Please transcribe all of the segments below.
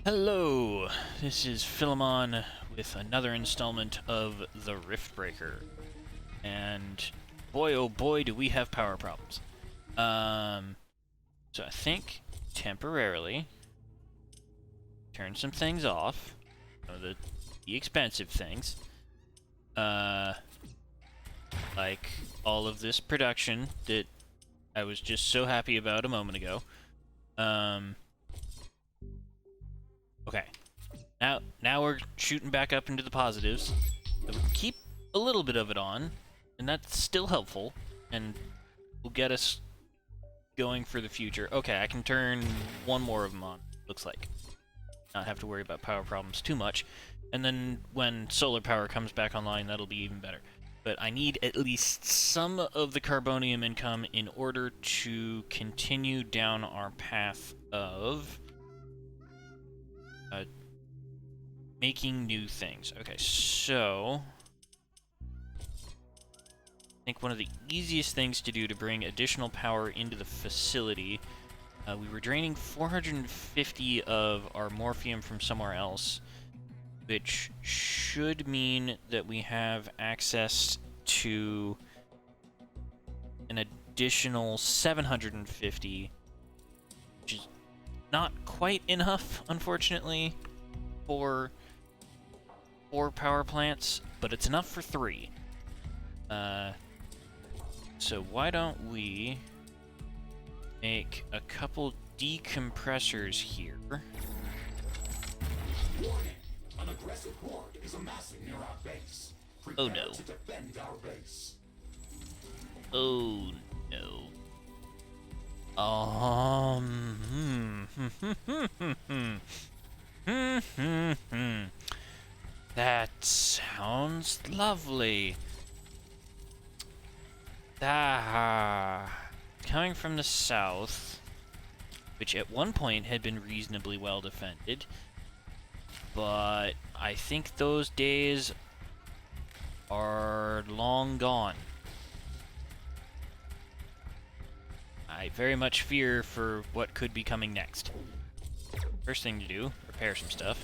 Hello, this is Philemon with another installment of The Riftbreaker. And boy oh boy do we have power problems. So I think temporarily turn some things off. Some of the expensive things. Like all of this production that I was just so happy about a moment ago. Okay. Now we're shooting back up into the positives. So we can keep a little bit of it on, and that's still helpful, and will get us going for the future. Okay, I can turn one more of them on, looks like. Not have to worry about power problems too much. And then when solar power comes back online, that'll be even better. But I need at least some of the carbonium income in order to continue down our path of making new things. Okay, so I think one of the easiest things to do to bring additional power into the facility, we were draining 450 of our morphium from somewhere else, which should mean that we have access to an additional 750, which is not quite enough, unfortunately, for 4 power plants, but it's enough for 3. So why don't we make a couple decompressors here? Warning! An aggressive horde is amassing near our base. Oh Prepare no. to defend our base. Oh no. That sounds lovely. Coming from the south, which at one point had been reasonably well defended, but I think those days are long gone. I very much fear for what could be coming next. First thing to do, repair some stuff.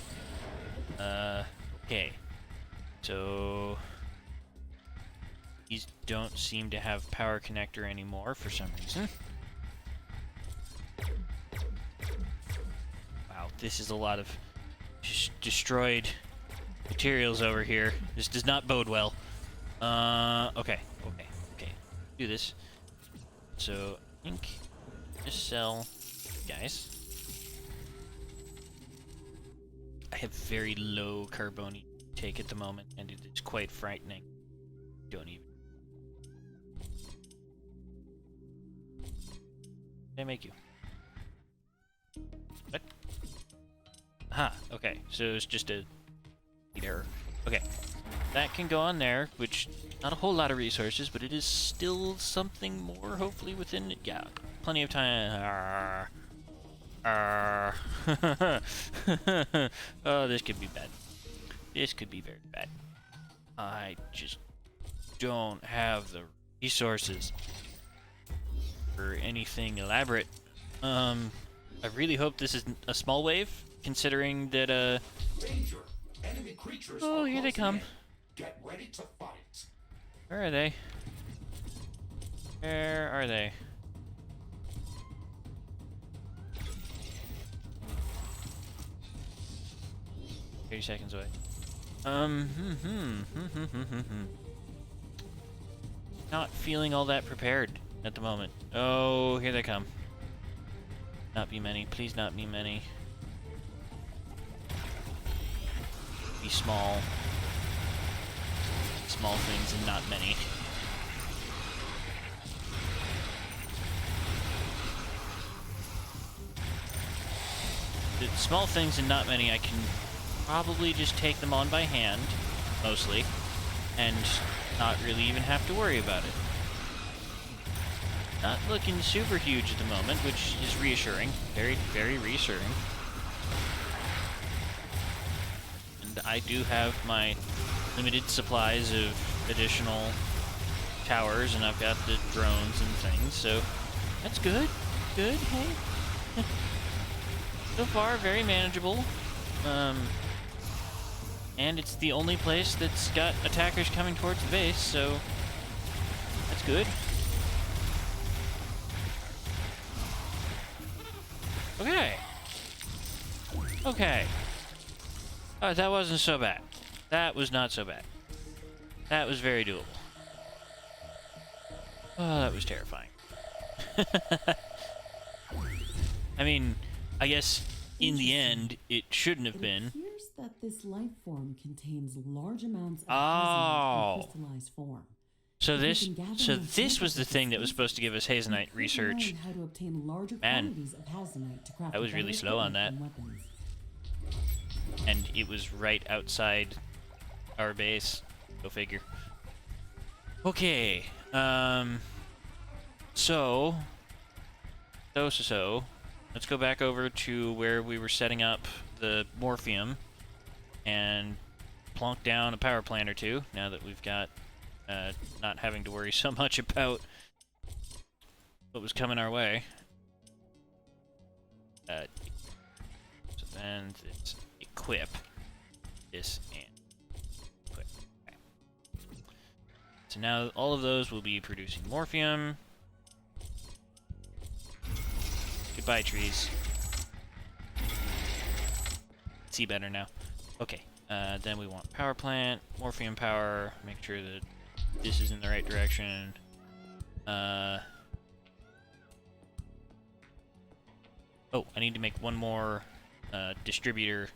Okay. So these don't seem to have power connector anymore for some reason. Wow, this is a lot of destroyed materials over here. This does not bode well. Okay. Do this. So I think just sell guys. I have very low carbonium take at the moment, and it is quite frightening. Don't even. Did I make you? What? Aha, okay. So it's just a error. Okay. That can go on there, which not a whole lot of resources, but it is still something more, hopefully within, yeah, plenty of time. Oh, this could be bad. This could be very bad. I just don't have the resources for anything elaborate. I really hope this is a small wave, considering that, Danger! Enemy creatures oh, are here they closing come. in. Get ready to fight. Where are they? Where are they? Seconds away. Not feeling all that prepared at the moment. Oh, here they come. Not be many. Please not be many. Be small. Small things and not many. The small things and not many, I can probably just take them on by hand, mostly, and not really even have to worry about it. Not looking super huge at the moment, which is reassuring. Very, very reassuring. And I do have my limited supplies of additional towers, and I've got the drones and things, so that's good. Good, hey? So far, very manageable. And it's the only place that's got attackers coming towards the base, so that's good. Okay. Okay. Oh, that wasn't so bad. That was not so bad. That was very doable. Oh, that was terrifying. I mean, I guess in the end, it shouldn't have been. It appears that this life form contains large amounts of Oh. in crystallized form. So If you this, can gather so enough this was the samples thing of that was this supposed to give us species, Hazenite you could research. learn how to obtain larger Man, quantities of Hazenite to craft that was better really slow on equipment and weapons. And it was right outside our base. Go figure. Okay. So. Let's go back over to where we were setting up the Morpheum and plonk down a power plant or two, now that we've got not having to worry so much about what was coming our way. So then it's equip this and equip. Okay. So now all of those will be producing Morpheum. Goodbye, trees. See better now. Okay. Then we want power plant, Morpheum power. Make sure that this is in the right direction. Oh, I need to make one more distributor.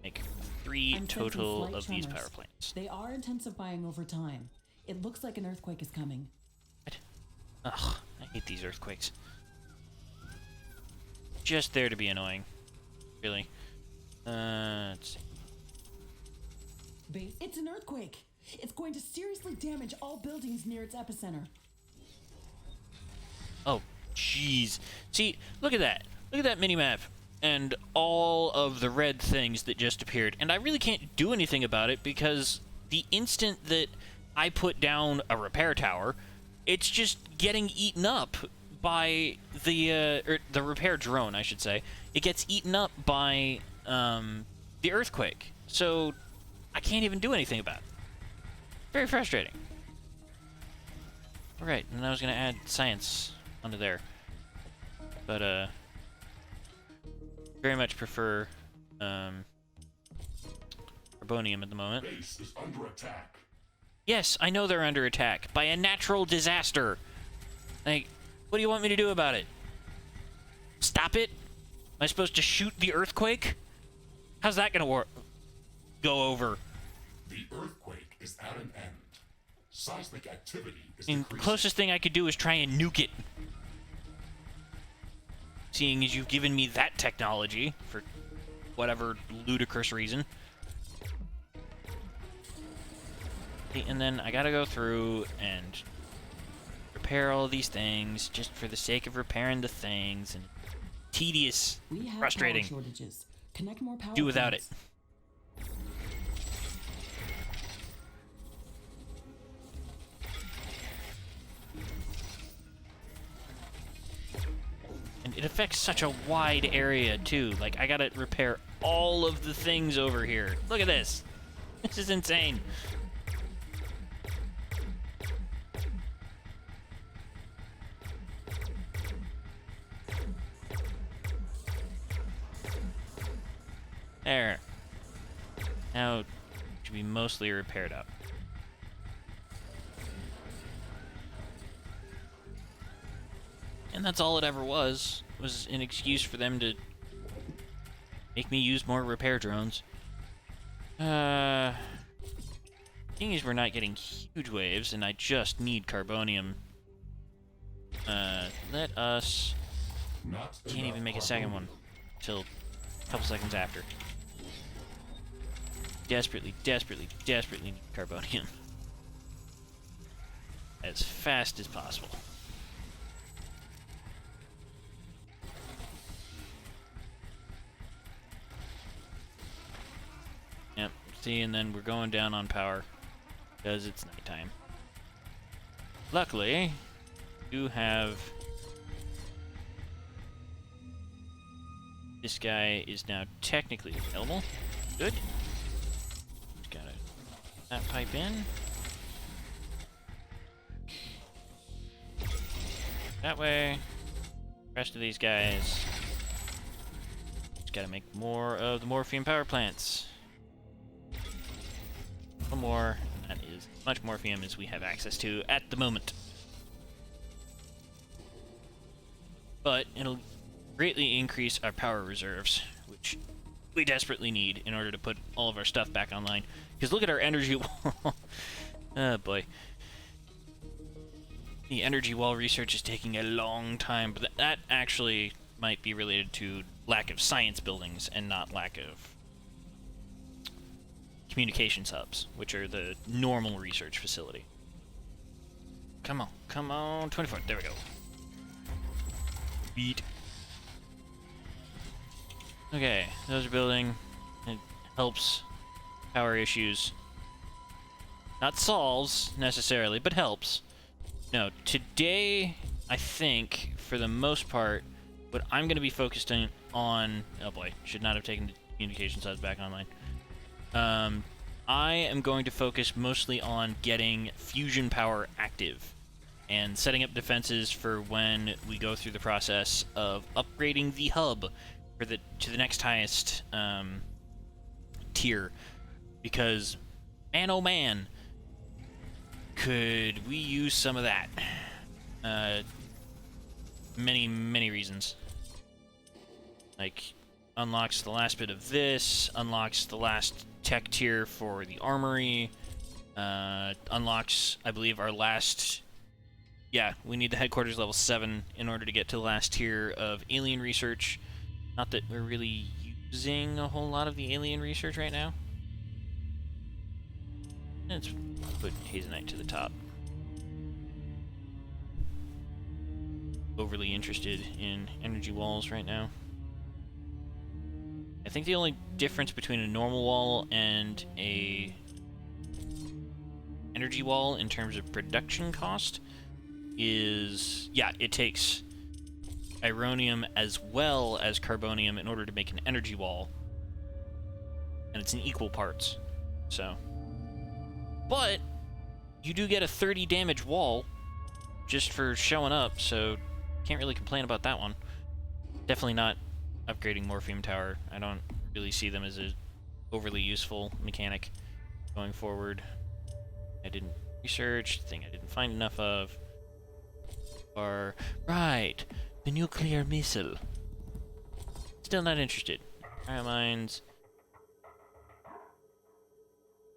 Make 3 I'm sensing total slight of these tremors. power plants. They are intensifying over time. It looks like an earthquake is coming. What? Ugh, I hate these earthquakes. Just there to be annoying. Really. Let's see. Base. It's an earthquake. It's going to seriously damage all buildings near its epicenter. Oh, jeez. See, look at that. Look at that mini-map. And all of the red things that just appeared. And I really can't do anything about it because the instant that I put down a repair tower, it's just getting eaten up by the repair drone, I should say. It gets eaten up by the earthquake. So I can't even do anything about it. Very frustrating. Alright, and I was going to add science onto there. But, very much prefer, carbonium at the moment. Base is under attack. Yes, I know they're under attack by a natural disaster. Like, what do you want me to do about it? Stop it? Am I supposed to shoot the earthquake? How's that gonna go over? The earthquake is at an end. Seismic activity is I mean, the decreasing. closest thing I could do is try and nuke it. Seeing as you've given me that technology for whatever ludicrous reason. Okay, and then I gotta go through and repair all of these things just for the sake of repairing the things, and tedious, We have frustrating. power shortages. Connect more power Do without it. plants. And it affects such a wide area too. Like, I gotta repair all of the things over here. Look at this. This is insane. There. Now, it should be mostly repaired up. And that's all it ever was an excuse for them to make me use more repair drones. Thing is, we're not getting huge waves, and I just need carbonium. Let us... Not Can't enough even make a second carbonium. one till a couple seconds after. Desperately, desperately, desperately need carbonium. As fast as possible. Yep, see, and then we're going down on power because it's nighttime. Luckily, we do have This guy is now technically available. Good. Just gotta that pipe in. That way. Rest of these guys. Just gotta make more of the morphium power plants. One more, and that is as much morphium as we have access to at the moment. But it'll greatly increase our power reserves, which we desperately need in order to put all of our stuff back online. Because look at our energy wall. Oh boy. The energy wall research is taking a long time, but that actually might be related to lack of science buildings and not lack of communications hubs, which are the normal research facility. Come on, 24, there we go. Beat. Okay, those are building. It helps power issues. Not solves, necessarily, but helps. No, today, I think, for the most part, what I'm going to be focused on... Oh boy, should not have taken the communication hubs back online. I am going to focus mostly on getting fusion power active and setting up defenses for when we go through the process of upgrading the hub for to the next highest tier. Because, man oh man, could we use some of that? Many reasons. Like, unlocks the last bit of this, unlocks the last tech tier for the armory, unlocks, I believe, our last... Yeah, we need the headquarters level 7 in order to get to the last tier of alien research. Not that we're really using a whole lot of the alien research right now. Let's put Hazenite to the top. Overly interested in energy walls right now. I think the only difference between a normal wall and a energy wall in terms of production cost is, yeah, it takes ironium as well as carbonium in order to make an energy wall, and it's in equal parts. So, but you do get a 30 damage wall just for showing up, so can't really complain about that one. Definitely not upgrading Morphium Tower. I don't really see them as a overly useful mechanic going forward. I didn't research, thing I didn't find enough of. Or, right, the nuclear missile. Still not interested. Cryo mines.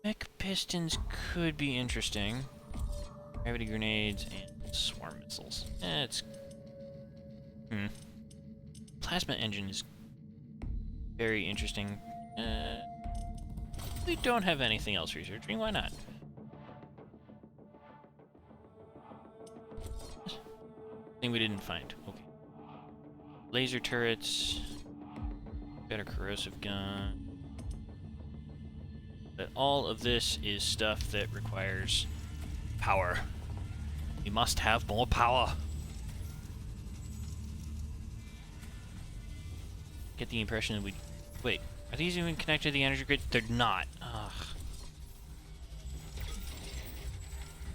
Mech pistons could be interesting. Gravity grenades and swarm missiles. It's... Plasma engine is very interesting. We don't have anything else researching. Why not? Thing we didn't find. Okay. Laser turrets. Better corrosive gun. But all of this is stuff that requires power. We must have more power. Get the impression that we... Wait, are these even connected to the energy grid? They're not. Ugh.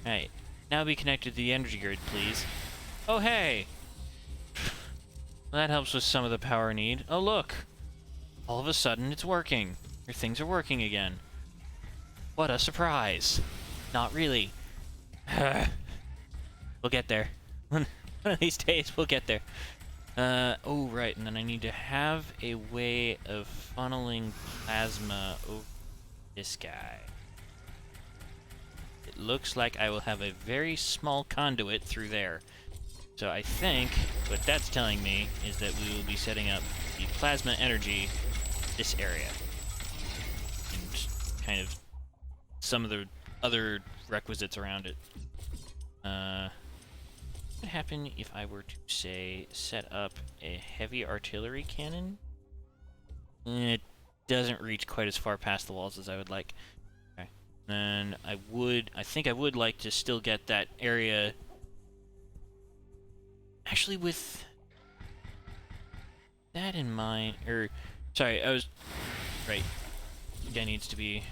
Alright, now be connected to the energy grid, please. Oh, hey! Well, that helps with some of the power need. Oh, look! All of a sudden, it's working. Your things are working again. What a surprise! Not really. We'll get there. One of these days, we'll get there. Oh, right, and then I need to have a way of funneling plasma over this guy. It looks like I will have a very small conduit through there. So I think what that's telling me is that we will be setting up the plasma energy this area. And kind of some of the other requisites around it. What would happen if I were to, say, set up a heavy artillery cannon? It doesn't reach quite as far past the walls as I would like. Okay. And I think I would like to still get that area... Actually, with that in mind, or sorry, I was right. Guy needs to be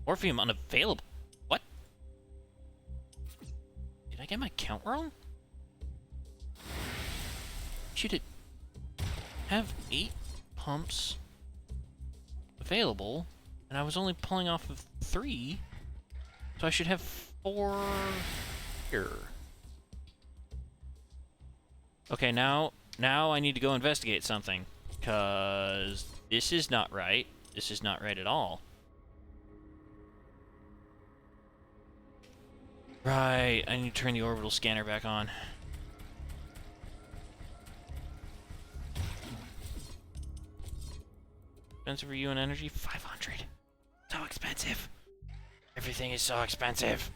Orpheum unavailable. What? Did I get my count wrong? Should it have 8 pumps available, and I was only pulling off of 3, so I should have 4 here. Okay, now I need to go investigate something, because this is not right. This is not right at all. Right, I need to turn the orbital scanner back on. Expensive for you and energy? 500. So expensive. Everything is so expensive.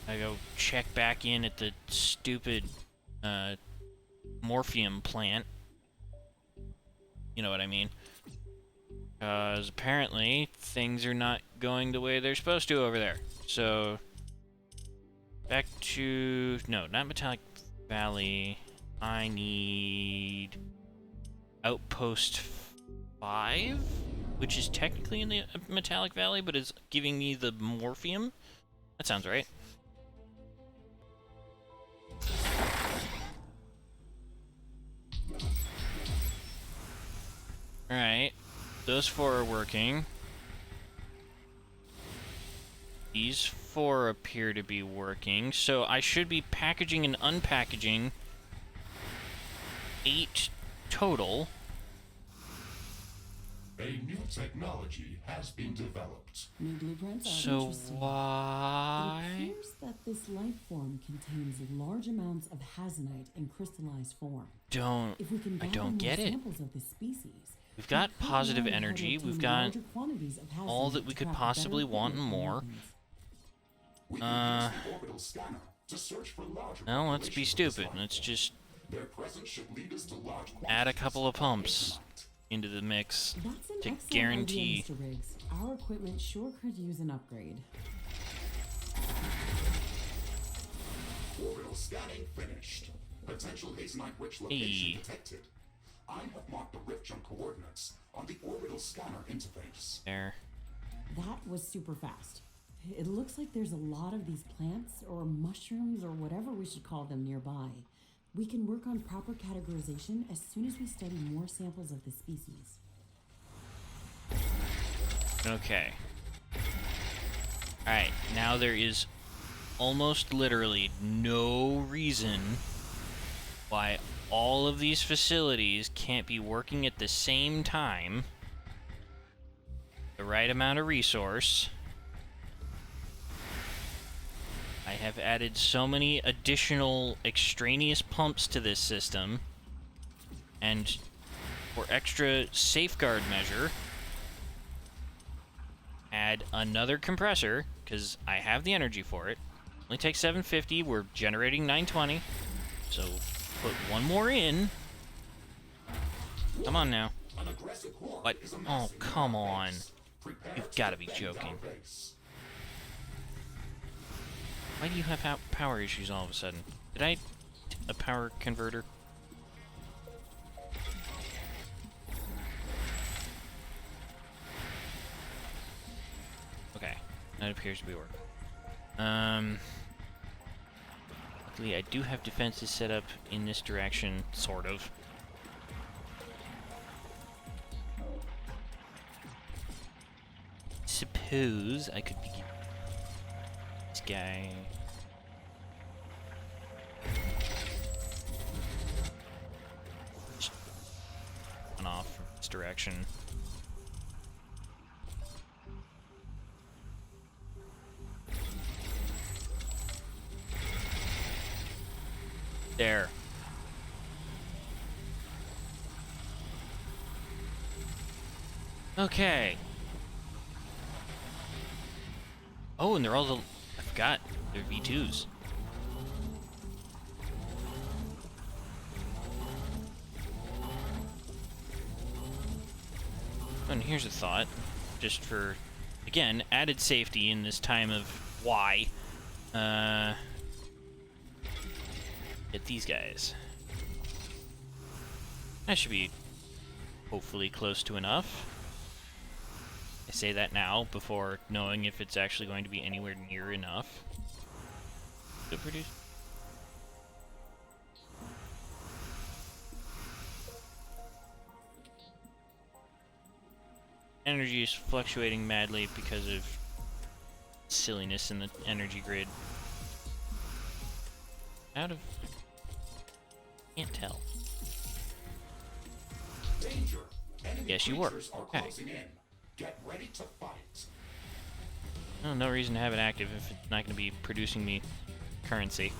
I go check back in at the stupid Morpheum plant. You know what I mean. Because apparently things are not going the way they're supposed to over there. So back to no, not Metallic Valley. I need Outpost 5, which is technically in the Metallic Valley, but is giving me the Morpheum. That sounds right. Alright. Those 4 are working. These 4 appear to be working, so I should be packaging and unpackaging 8 total. A new technology has been developed. New blueprints are So interesting. It why? appears that this life form contains large amounts of hazonite in crystallized form. If we can I gather don't more get it. samples of this species, We've got we could positive learn how to energy, obtain we've got larger quantities of all hazonite that we to could craft possibly better want and equipment for more. weapons. We can use the orbital scanner to search for larger Well, let's be populations of this stupid. life Let's form. just Their presence should lead us to large add a quantities couple of of pumps hazonite. into the mix That's an to excellent guarantee. idea, Mr. Riggs. Our equipment sure could use an upgrade. Orbital scanning finished. Potential hazonite-rich location Hey. detected. I have marked the rift jump coordinates on the orbital scanner interface. There. That was super fast. It looks like there's a lot of these plants or mushrooms or whatever we should call them nearby. We can work on proper categorization as soon as we study more samples of the species. Okay. Alright, now there is almost literally no reason why all of these facilities can't be working at the same time. The right amount of resource. I have added so many additional extraneous pumps to this system. And for extra safeguard measure, add another compressor, because I have the energy for it. Only takes 750, we're generating 920. So put one more in. Come on now. An aggressive horde What? is Oh, amassing come near our on. base. Prepare You've to gotta be defend our joking. base. Why do you have power issues all of a sudden? Did I a power converter? Okay, that appears to be working. Luckily I do have defenses set up in this direction, sort of. Suppose I could begin this guy. Just run off from this direction. There. Okay. Oh, and they're all the... I forgot. They're V2s. And here's a thought. Just for, again, added safety in this time of why. Get these guys. That should be hopefully close to enough. I say that now before knowing if it's actually going to be anywhere near enough to produce. Energy is fluctuating madly because of silliness in the energy grid. Out of... Can't tell. Danger. Enemy Yes, you were. creatures are Okay. closing in. Get ready to fight. Well, no reason to have it active if it's not going to be producing me currency.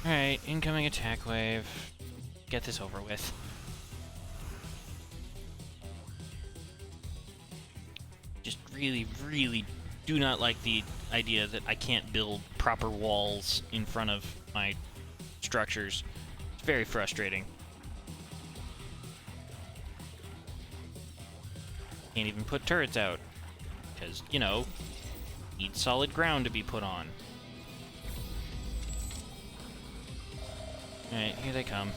Alright, incoming attack wave. Get this over with. Just really, really do not like the idea that I can't build proper walls in front of my structures. It's very frustrating. Can't even put turrets out. Because, you know, need solid ground to be put on. Alright, here they come.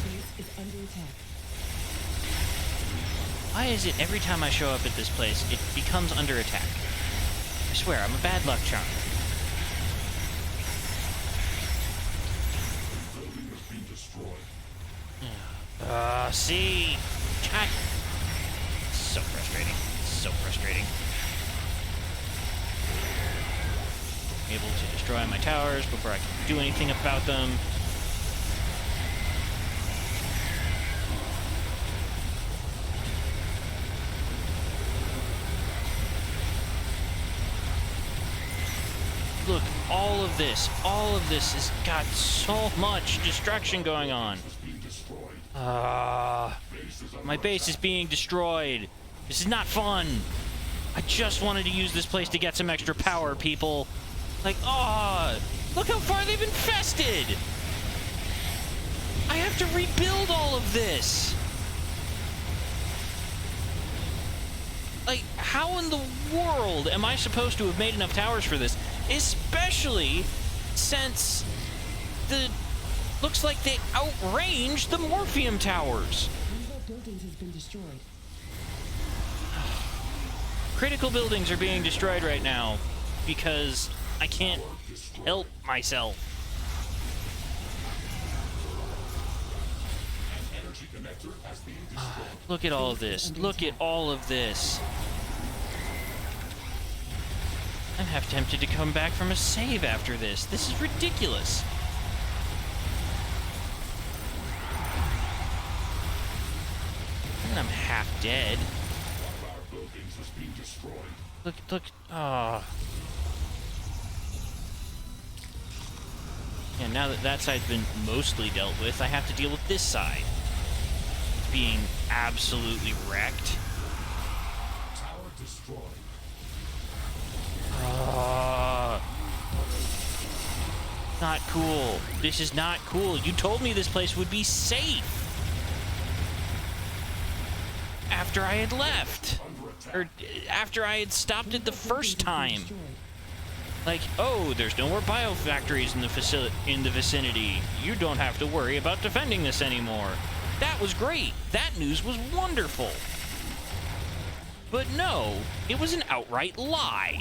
Base is under attack. Why is it every time I show up at this place, it becomes under attack? I swear, I'm a bad luck charm. Building has been destroyed. See? God. So frustrating. So frustrating. Able to destroy my towers before I can do anything about them. Look, all of this has got so much destruction going on. Has been destroyed. Base is My base is being destroyed. This is not fun. I just wanted to use this place to get some extra power, people. Like, look how far they've infested. I have to rebuild all of this. Like, how in the world am I supposed to have made enough towers for this? Especially since looks like they outranged the Morpheum towers. One of our buildings has been destroyed. Critical buildings are being destroyed right now because I can't help myself. energy connector has been destroyed. Look at all of this. Look at all of this. I'm half tempted to come back from a save after this. This is ridiculous. And I'm half dead. One of our buildings has been destroyed. Look, Yeah, now that that side's been mostly dealt with, I have to deal with this side. It's being absolutely wrecked. Tower destroyed. Not cool. This is not cool. You told me this place would be safe after I had left. Or after I had stopped it the first time. Like, oh, there's no more biofactories in the vicinity. You don't have to worry about defending this anymore. That was great. That news was wonderful. But no, it was an outright lie.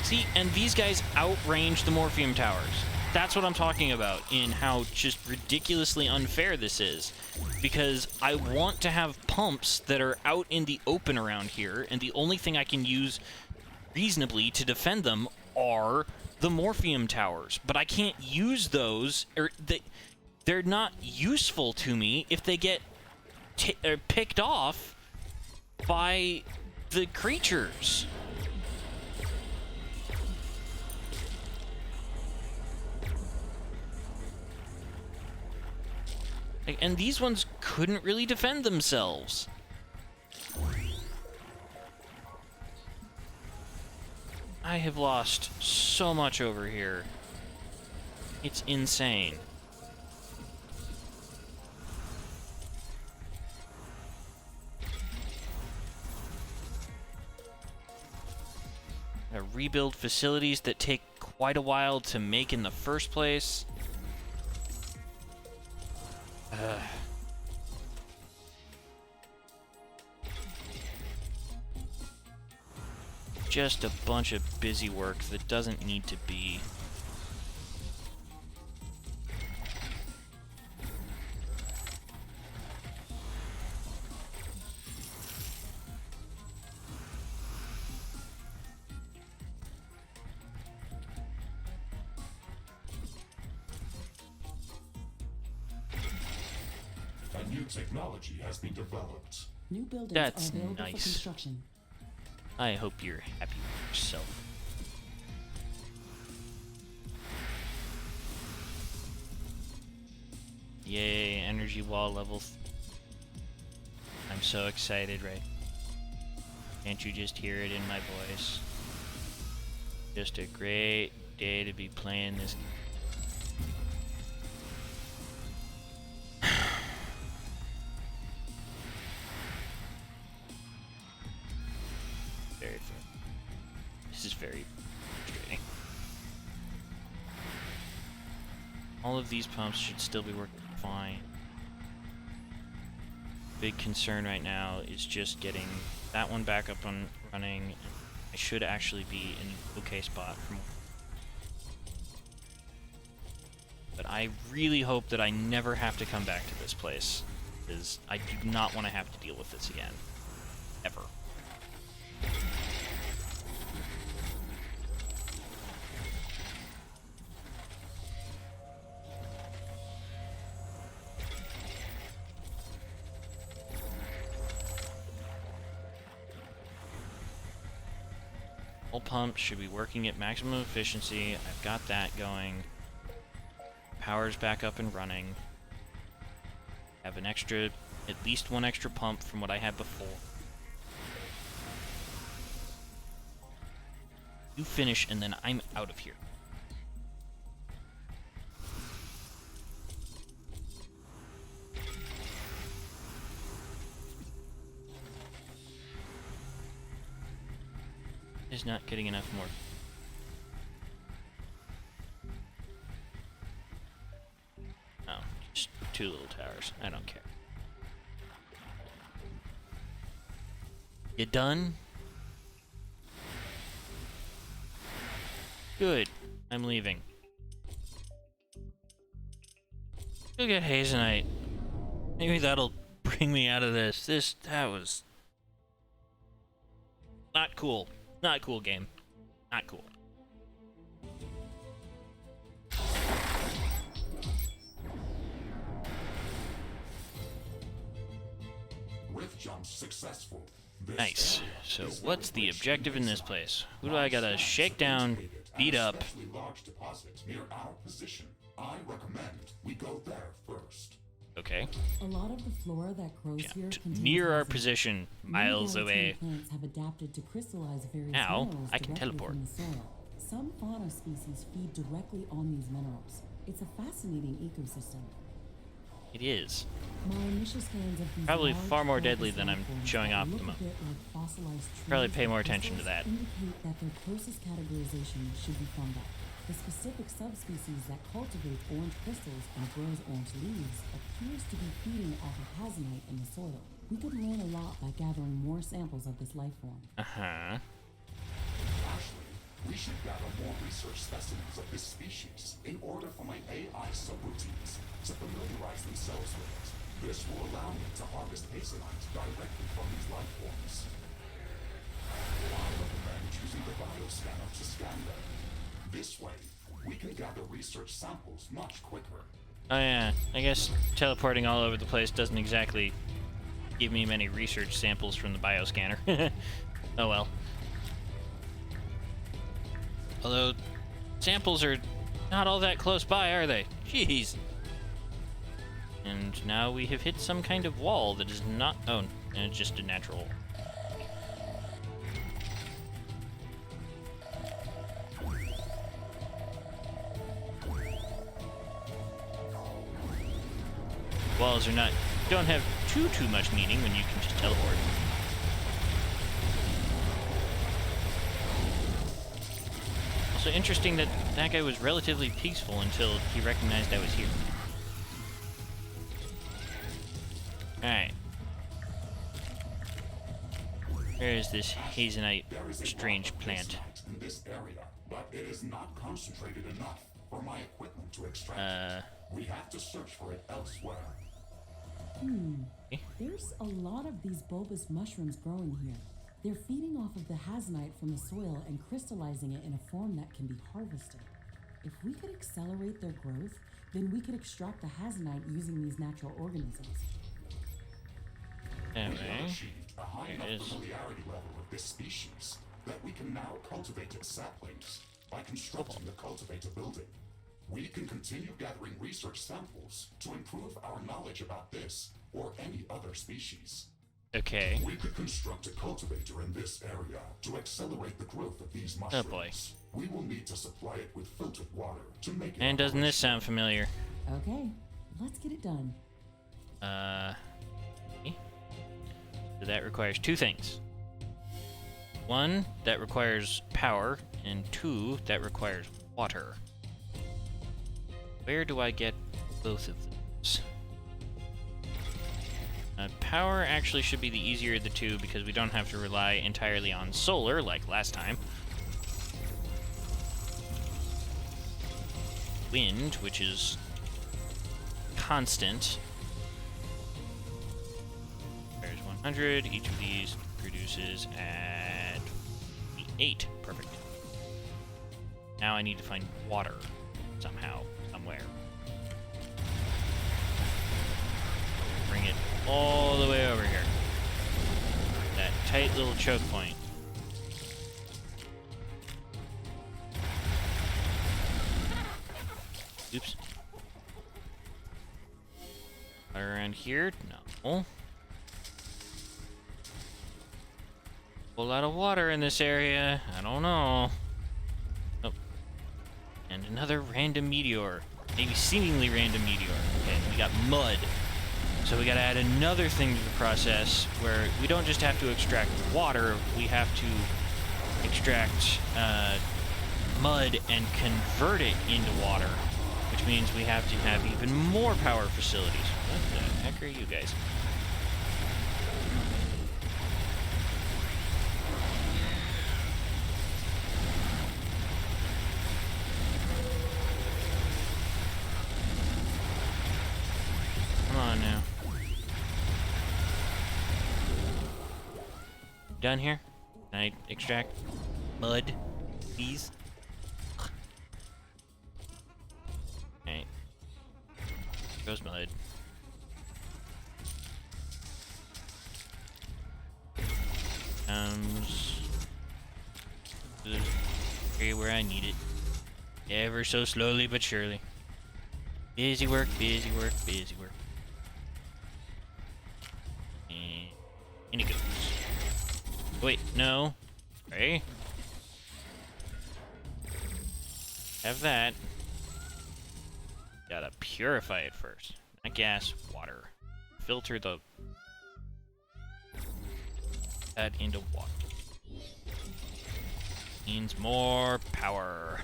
See, and these guys outrange the Morpheum towers. That's what I'm talking about in how just ridiculously unfair this is. Because I want to have pumps that are out in the open around here, and the only thing I can use reasonably to defend them are the Morpheum towers. But I can't use those, or they're not useful to me if they get picked off by the creatures. And these ones couldn't really defend themselves. I have lost so much over here. It's insane. Rebuild facilities that take quite a while to make in the first place. Just a bunch of busy work that doesn't need to be. A new technology has been developed. New buildings That's are available nice. for construction. I hope you're happy with yourself. Yay, energy wall levels. I'm so excited, right? Can't you just hear it in my voice? Just a great day to be playing this. Very fun. This is very frustrating. All of these pumps should still be working fine. Big concern right now is just getting that one back up and running. I should actually be in an okay spot for more. But I really hope that I never have to come back to this place, because I do not want to have to deal with this again. Ever. All pumps should be working at maximum efficiency. I've got that going. Power's back up and running. Have an extra, at least one extra pump from what I had before. You finish and then I'm out of here. Is not getting enough more. Oh, just two little towers. I don't care. You done? Good. I'm leaving. Go get Hazenite. Maybe that'll bring me out of this. That was not cool. Not cool, game. Not cool. Rift jump successful. This Nice. area So is what's very the rich objective in this design. place? Who do I gotta shake down, beat up? Especially large deposit near our position. I recommend we go there first. Okay. A lot of the flora that grows here contains Near our resin. position, Many miles Galactine away. Plants have adapted to crystallize various Ow, minerals I can directly teleport. from the soil. Some fauna species feed directly on these minerals. It's a fascinating ecosystem. It is. My initial scans of these Probably large far more bulbous deadly than I'm landforms showing that off look the a mo- bit like fossilized Probably trees pay or more attention to crystals that. Indicate that their closest categorization should be fungi. The specific subspecies that cultivates orange crystals and grows orange leaves appears to be feeding off of hazenite in the soil. We could learn a lot by gathering more samples of this life form. Uh-huh. Actually, we should gather more research specimens of this species in order for my AI subroutines to familiarize themselves with it. This will allow me to harvest hazelite directly from these life forms. I recommend choosing the bioscanner to scan them. This way, we can gather research samples much quicker. Oh yeah, I guess teleporting all over the place doesn't exactly give me many research samples from the bioscanner. Oh well. Although, samples are not all that close by, are they? Jeez. And now we have hit some kind of wall that is not... Oh, and it's just a natural wall. walls don't have too much meaning when you can just teleport. Also interesting that that guy was relatively peaceful until he recognized I was here. Alright. Where is this Hazenite There is a strange lot of plant? Hazenite in this area, but it is not concentrated enough for my equipment to extract it. We have to search for it elsewhere. There's a lot of these bulbous mushrooms growing here. They're feeding off of the Hazenite from the soil and crystallizing it in a form that can be harvested. If we could accelerate their growth, then we could extract the Hazenite using these natural organisms. We have Anyway, achieved a high there it enough is. familiarity level with this species that we can now cultivate its saplings by constructing the cultivator building. We can continue gathering research samples to improve our knowledge about this or any other species. Okay. We could construct a cultivator in this area to accelerate the growth of these mushrooms. Oh boy. We will need to supply it with filtered water to make it And doesn't this operational. sound familiar? Okay, let's get it done. Okay. So that requires two things. One, that requires power, and two, that requires water. Where do I get both of those? Power actually should be the easier of the two because we don't have to rely entirely on solar like last time. Wind, which is constant. There's 100. Each of these produces at 8. Perfect. Now I need to find water somehow, somewhere. Bring it all the way over here. That tight little choke point. Oops. Water around here? No. Whole lot of water in this area. I don't know. Oh. And another random meteor. Maybe seemingly random meteor. Okay, we got mud. So we gotta add another thing to the process where we don't just have to extract water, we have to extract mud and convert it into water, which means we have to have even more power facilities. What the heck are you guys? Come on now. Done here? Can I extract mud, please? Okay. Goes mud. Comes to the area where I need it. Ever so slowly but surely. Busy work, busy work, busy work. And in it goes. Wait, no. Okay. Have that. Gotta purify it first. Not gas, water. Filter that into water. Means more power.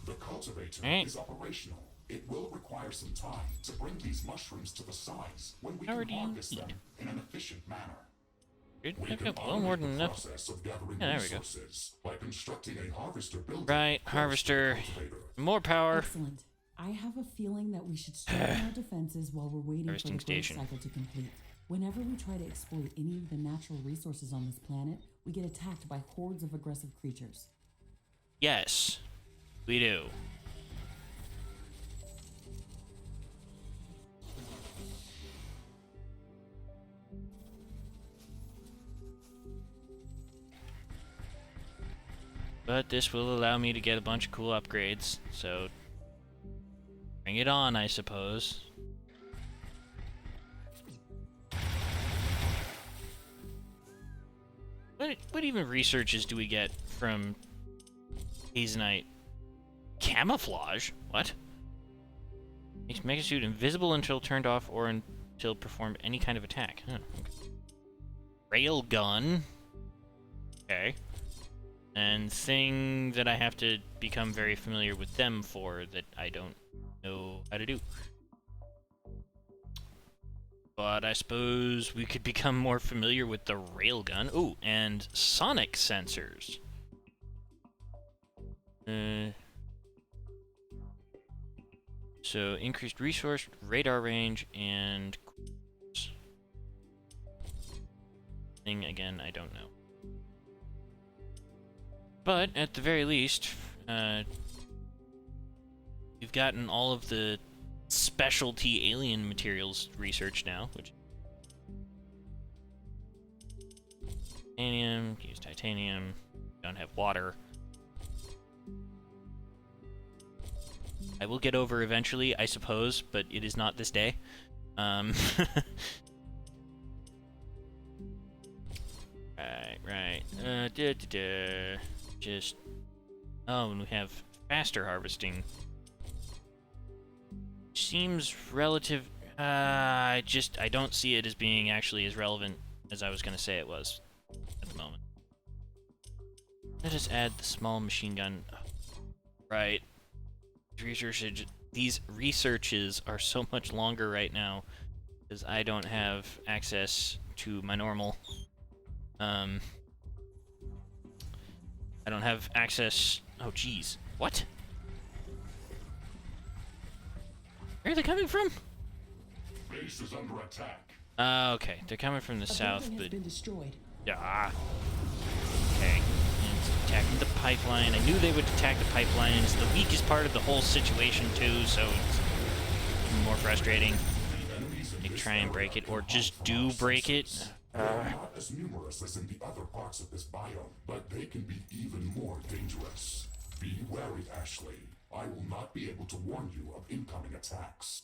The cultivator Alright. is operational. It will require some time to bring these mushrooms to the size when we How can do you harvest them eat? in an efficient manner. Good. We I've can got well more automate than the enough. process of gathering Yeah, there we go. resources by constructing a harvester building. Right, close to the harvester. cultivator. More power. Excellent. I have a feeling that we should strengthen our defenses while we're waiting for the Harvesting growth station. cycle to complete. Whenever we try to exploit any of the natural resources on this planet, we get attacked by hordes of aggressive creatures. Yes, we do. But this will allow me to get a bunch of cool upgrades, so bring it on, I suppose. What even researches do we get from Hazenite? Camouflage? What? Makes Mega Suit invisible until turned off or until performed any kind of attack. Huh, okay. Railgun. Okay. And thing that I have to become very familiar with them for that I don't know how to do. But I suppose we could become more familiar with the railgun. Ooh, and sonic sensors. So increased resource, radar range, and thing again, I don't know. But at the very least, we've gotten all of the specialty alien materials researched now, which titanium, use titanium, don't have water. I will get over eventually, I suppose, but it is not this day. Right. Just... Oh, and we have faster harvesting. Seems relative... I don't see it as being actually as relevant as I was going to say it was at the moment. Let us add the small machine gun. Right. These researches are so much longer right now because I don't have access to my normal... I don't have access... Oh, jeez. What? Where are they coming from? Base is under attack. Okay. They're coming from the south, building has but... been destroyed. Ah. Okay. And it's attacking the pipeline. I knew they would attack the pipeline. It's the weakest part of the whole situation, too, so it's even more frustrating. They try and break it, or just do break it. They're not as numerous as in the other parts of this biome, but they can be even more dangerous. Be wary, Ashley. I will not be able to warn you of incoming attacks.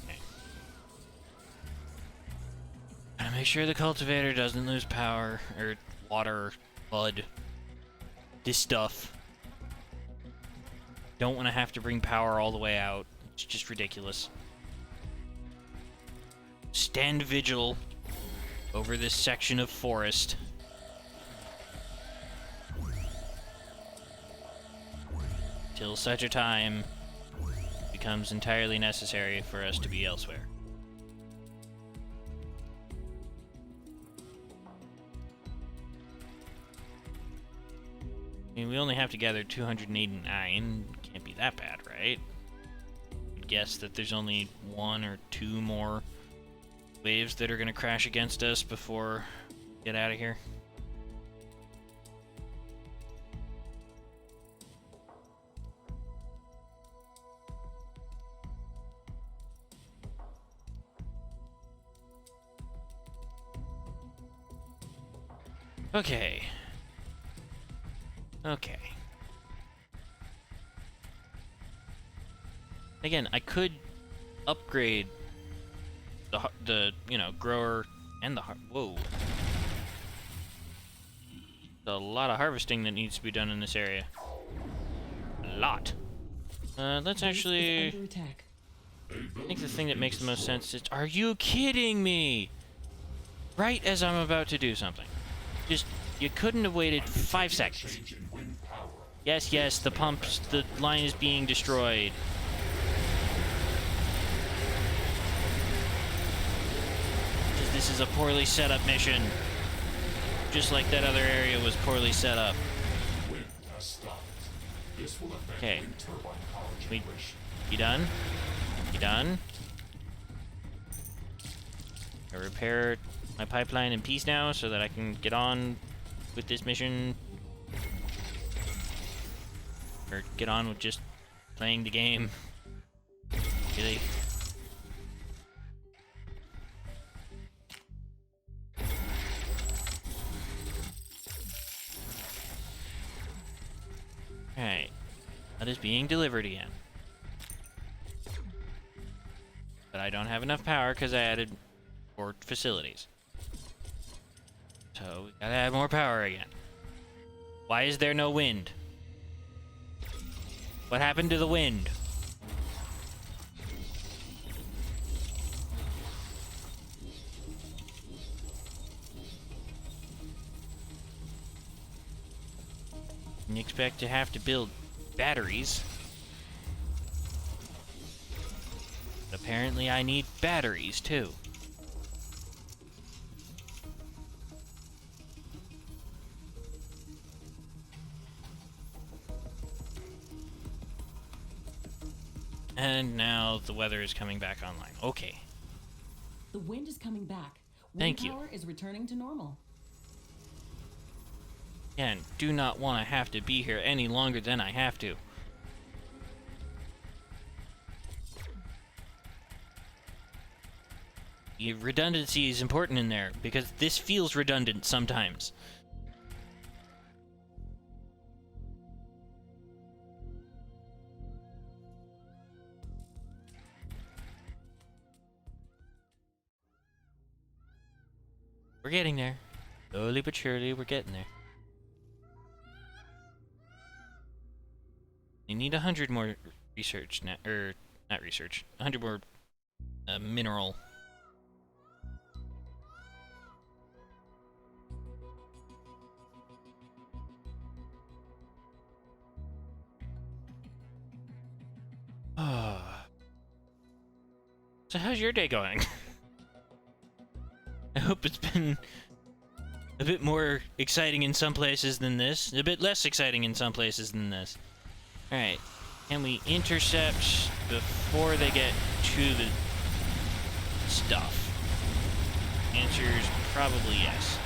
Okay. Gotta make sure the cultivator doesn't lose power, or water, blood, this stuff. Don't want to have to bring power all the way out. It's just ridiculous. Stand vigil over this section of forest. Till such a time becomes entirely necessary for us to be elsewhere. I mean, we only have to gather 289. Can't be that bad, right? I'd guess that there's only one or two more waves that are going to crash against us before we get out of here. Okay. Again, I could upgrade the grower and the whoa. There's a lot of harvesting that needs to be done in this area. A lot. Let's actually... Under attack. I think the thing that makes the most sense is... Are you kidding me? Right as I'm about to do something. Just, you couldn't have waited 5 seconds. Yes, the pumps, the line is being destroyed. This is a poorly set up mission. Just like that other area was poorly set up. Okay. You done? You done? I repair my pipeline in peace now so that I can get on with this mission. Or get on with just playing the game. Really? Alright. That is being delivered again. But I don't have enough power because I added or facilities. So we gotta add more power again. Why is there no wind? What happened to the wind? You expect to have to build batteries. But apparently I need batteries too. And now the weather is coming back online. Okay. The wind is coming back. Thank Wind you. power is returning to normal. And do not want to have to be here any longer than I have to. Redundancy is important in there, because this feels redundant sometimes. We're getting there. Slowly but surely, we're getting there. You need 100 more research, not research, 100 more mineral. So how's your day going? I hope it's been a bit more exciting in some places than this, a bit less exciting in some places than this. Alright, can we intercept before they get to the stuff? Answer's probably yes.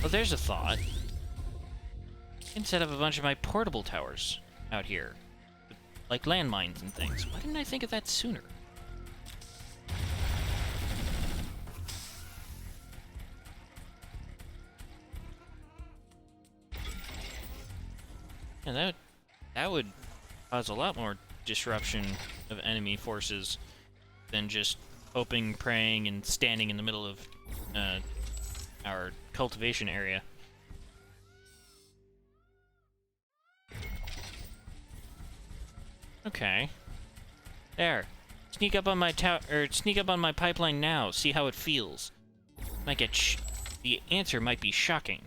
Well, there's a thought. I can set up a bunch of my portable towers out here. Like landmines and things. Why didn't I think of that sooner? Yeah, that would cause a lot more disruption of enemy forces than just hoping, praying, and standing in the middle of our cultivation area. Okay. There. Sneak up on my sneak up on my pipeline now. See how it feels. Might get the answer might be shocking.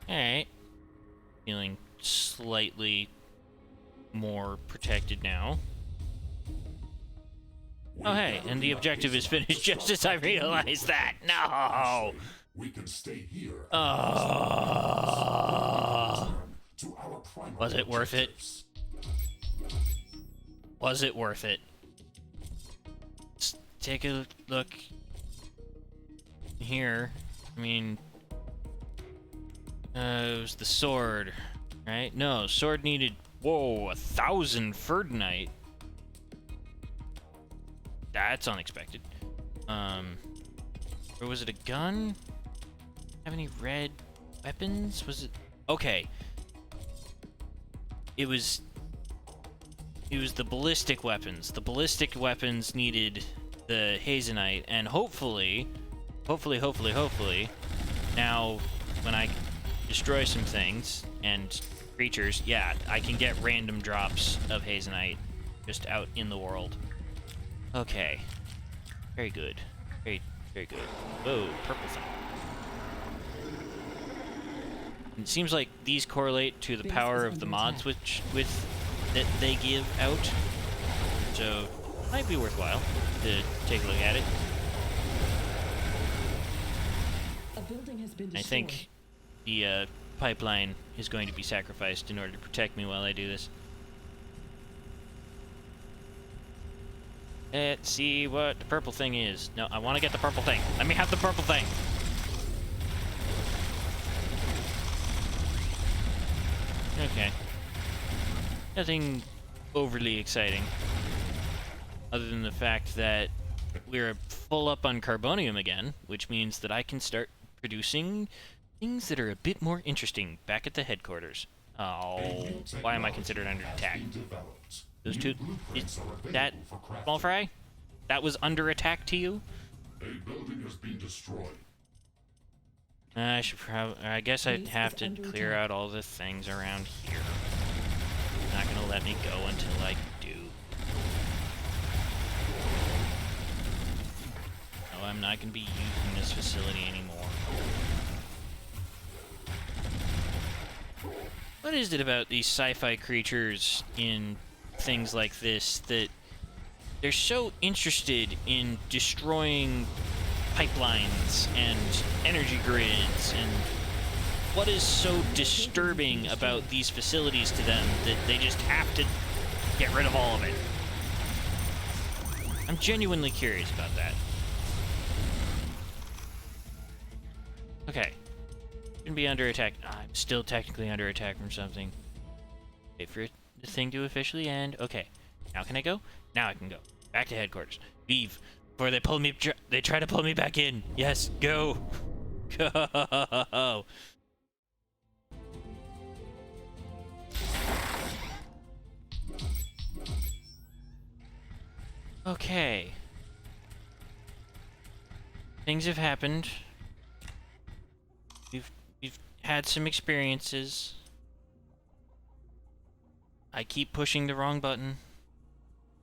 Alright. Feeling slightly more protected now. Oh hey, and the objective is finished just as I realized that. No! We can stay here. Was it worth it? Was it worth it? Let's take a look here. I mean, it was the sword, right? No, sword needed, whoa, 1,000 Ferdinite. That's unexpected. Or was it a gun? Have any red weapons? Was it? Okay. It was the ballistic weapons. The ballistic weapons needed the Hazenite, and hopefully, now when I destroy some things and creatures, yeah, I can get random drops of Hazenite just out in the world. Okay. Very good. Very good. Whoa, purple thing. It seems like these correlate to the power of the mods that they give out. So, it might be worthwhile to take a look at it. A building has been destroyed. I think the pipeline is going to be sacrificed in order to protect me while I do this. Let's see what the purple thing is. No, I want to get the purple thing. Let me have the purple thing. Okay. Nothing overly exciting. Other than the fact that we're full up on carbonium again, which means that I can start producing things that are a bit more interesting back at the headquarters. Oh, why am I considered under attack? Those two... Is that... Small Fry? That was under attack to you? A building has been destroyed. I should probably... I guess I'd Base have is to under clear attack. out all the things around here. Not gonna let me go until I do. No, I'm not gonna be using this facility anymore. What is it about these sci-fi creatures in things like this that they're so interested in destroying pipelines and energy grids, and what is so disturbing about these facilities to them that they just have to get rid of all of it? I'm genuinely curious about that. Okay. Shouldn't be under attack. I'm still technically under attack from something. Wait for the thing to officially end. Okay. Now can I go? Now I can go. Back to headquarters. Leave. Before they pull me... They try to pull me back in. Yes, go. Go. Okay. Things have happened. We've had some experiences. I keep pushing the wrong button.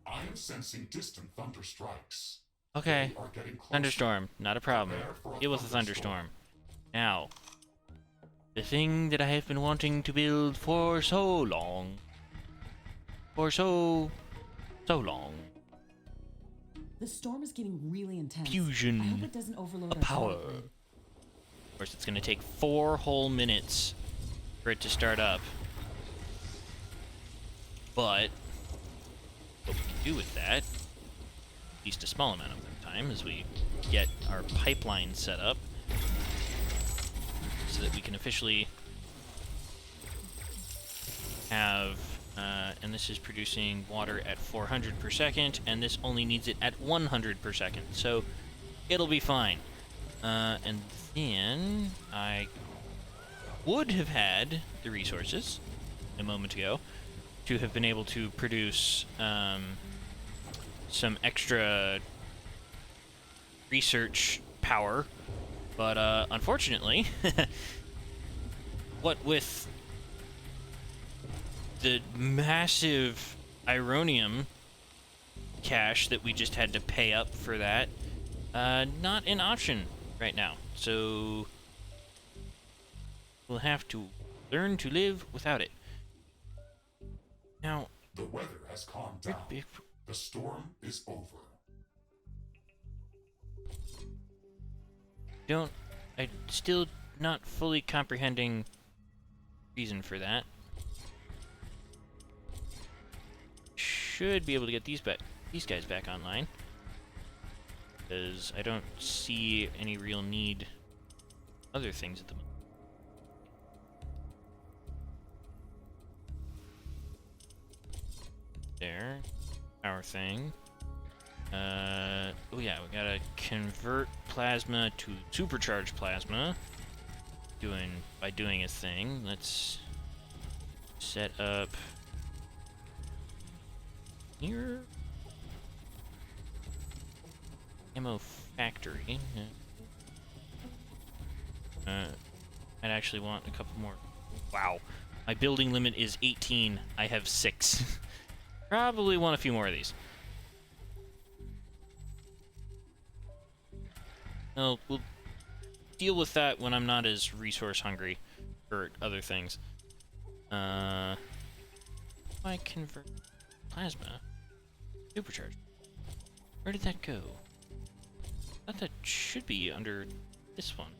I am sensing distant thunder strikes. Okay. They are getting closer. Thunderstorm, not a problem. Prepare for a Deal with the thunderstorm. thunderstorm. Now, the thing that I have been wanting to build for so long. For so long. The storm is getting really intense. Fusion I hope it doesn't overload of our power. grid. Of course, it's going to take 4 whole minutes for it to start up. But what we can do with that, at least a small amount of time, is we get our pipeline set up so that we can officially have, and this is producing water at 400 per second, and this only needs it at 100 per second, so it'll be fine. And then I would have had the resources a moment ago to have been able to produce some extra research power, but unfortunately, what with the massive Ironium cash that we just had to pay up for that, not an option right now. So we'll have to learn to live without it. Now, The weather has calmed down. The storm is over. I still not fully comprehending reason for that. Should be able to get these guys back online, because I don't see any real need other things at the moment. There, our thing. Oh yeah, we gotta convert plasma to supercharged plasma. By doing a thing. Let's set up here. Ammo factory. I'd actually want a couple more. Wow, my building limit is 18. I have 6. Probably want a few more of these. No, we'll deal with that when I'm not as resource hungry for other things. I convert plasma supercharged. Where did that go? I thought that should be under this one.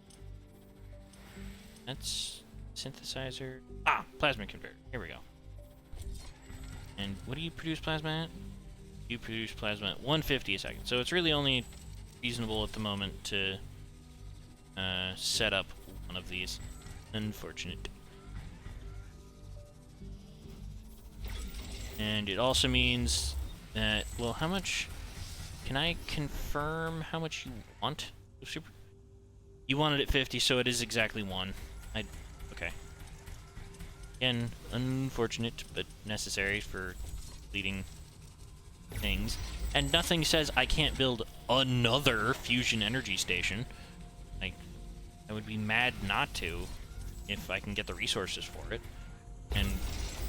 That's synthesizer. Ah, plasma converter. Here we go. And what do you produce plasma at? You produce plasma at 150 a second. So it's really only reasonable at the moment to set up one of these. Unfortunate. And it also means that, well, how much... Can I confirm how much you want of super... You wanted it 50, so it is exactly 1. Okay. Again, unfortunate, but necessary for leading things. And nothing says I can't build another fusion energy station. Like, I would be mad not to if I can get the resources for it. And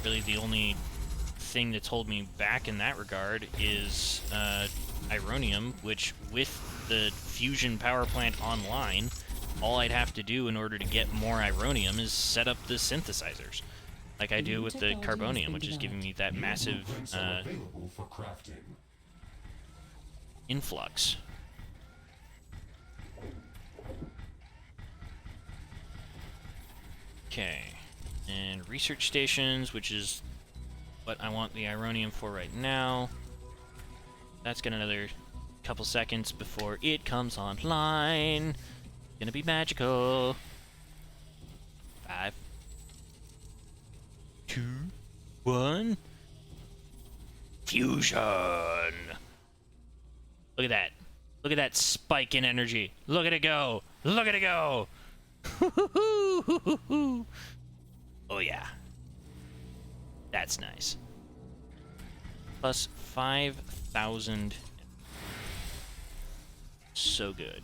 really the only thing that's holding me back in that regard is Ironium, which with the fusion power plant online, all I'd have to do in order to get more Ironium is set up the synthesizers, like I do with the Carbonium, which is giving me that massive available for crafting. influx. Okay, and research stations, which is what I want the Ironium for right now. That's got another couple seconds before it comes online. Gonna be magical. 5, 2, 1. Fusion! Look at that. Look at that spike in energy. Look at it go. Look at it go. Oh yeah. That's nice. Plus 5,000. So good.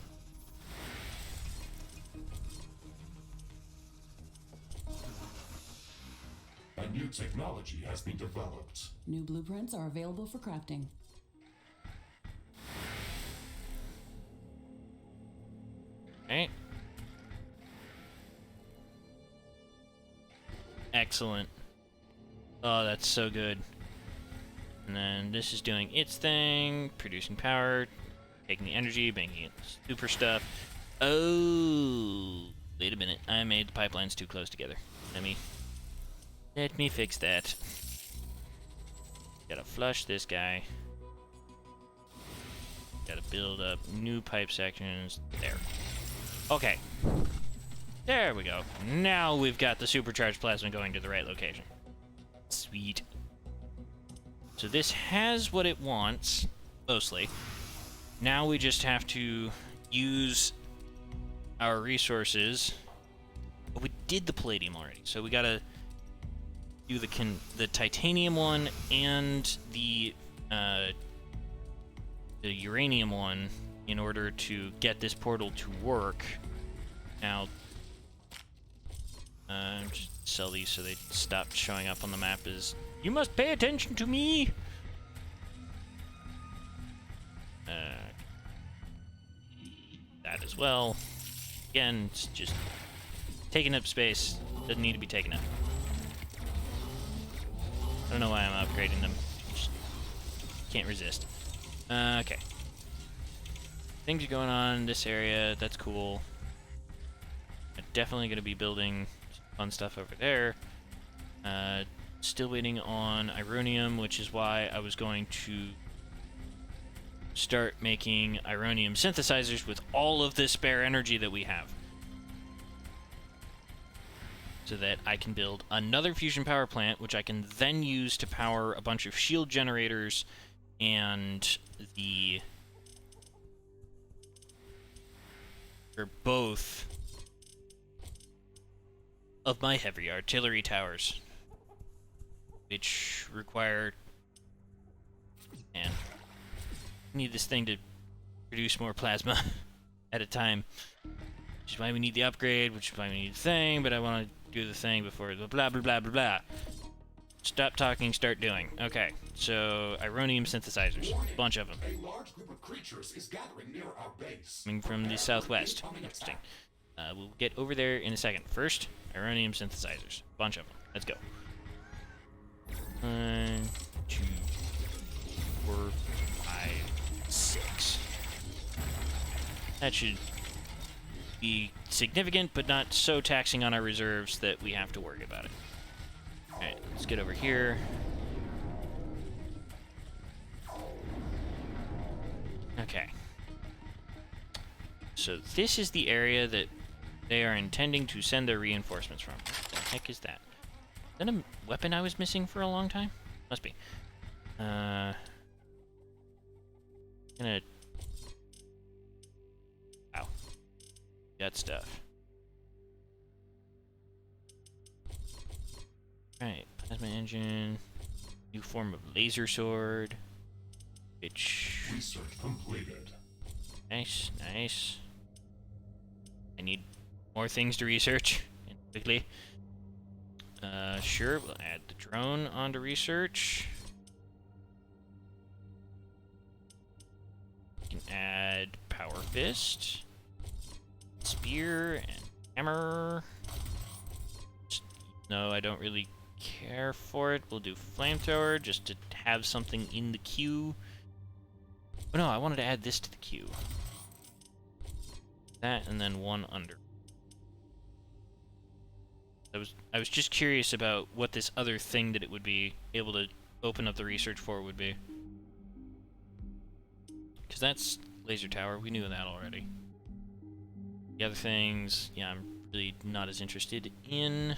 A new technology has been developed. New blueprints are available for crafting. Okay. Excellent. Oh, that's so good. And then this is doing its thing, producing power, taking the energy, making it super stuff. Oh, wait a minute. I made the pipelines too close together. Let me fix that. Gotta flush this guy. Gotta build up new pipe sections. There. Okay. There we go. Now we've got the supercharged plasma going to the right location. Sweet. So this has what it wants, mostly. Now we just have to use our resources. Oh, we did the palladium already, so we gotta do the titanium one and the uranium one in order to get this portal to work. Now, just sell these so they stop showing up on the map as, you must pay attention to me! That as well. Again, it's just taking up space. Doesn't need to be taken up. I don't know why I'm upgrading them. Just can't resist. Okay. Things are going on in this area. That's cool. I'm definitely going to be building fun stuff over there. Still waiting on Ironium, which is why I was going to start making Ironium synthesizers with all of the spare energy that we have, so that I can build another fusion power plant, which I can then use to power a bunch of shield generators and both of my heavy artillery towers, which require, and need this thing to produce more plasma at a time, which is why we need the upgrade, which is why we need the thing, but I want to do the thing before the blah blah blah blah blah. Stop talking, start doing. Okay, so Ironium synthesizers, bunch of them. A large group of creatures is gathering near our base. Coming from the southwest. Interesting. We'll get over there in a second. First, Ironium synthesizers, bunch of them. Let's go. 1, 2, 4, 5, 6. That should be significant, but not so taxing on our reserves that we have to worry about it. Alright, let's get over here. Okay. So this is the area that they are intending to send their reinforcements from. What the heck is that? Is that a weapon I was missing for a long time? Must be. Gonna... Ow. That stuff. Right, plasma engine. New form of laser sword. Which... Research completed. Nice, nice. I need more things to research, and quickly. Sure, we'll add the drone onto research. We can add power fist, spear, and hammer. No, I don't really care for it. We'll do flamethrower just to have something in the queue. Oh no, I wanted to add this to the queue. That and then one under. I was just curious about what this other thing that it would be able to open up the research for would be. Because that's laser tower, we knew that already. The other things, yeah, I'm really not as interested in.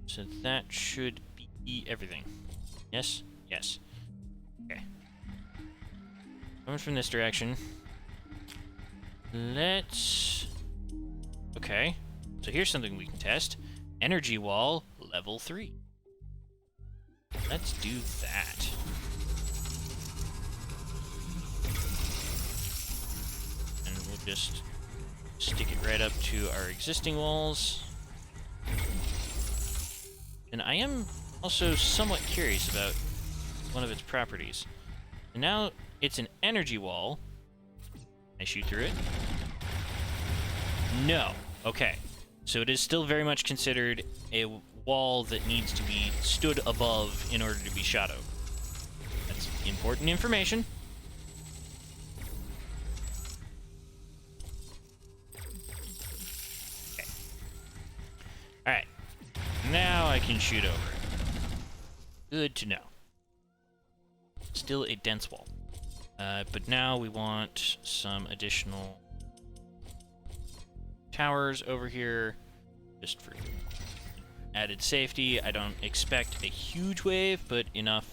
So that should be everything. Yes? Yes. Okay. Coming from this direction. Let's... Okay. So here's something we can test. Energy wall, level 3. Let's do that. And we'll just stick it right up to our existing walls. And I am also somewhat curious about one of its properties. And now it's an energy wall. I shoot through it? No. Okay. So it is still very much considered a wall that needs to be stood above in order to be shot over. That's important information. Okay. Alright. Now I can shoot over it. Good to know. Still a dense wall. But now we want some additional towers over here, just for added safety. I don't expect a huge wave, but enough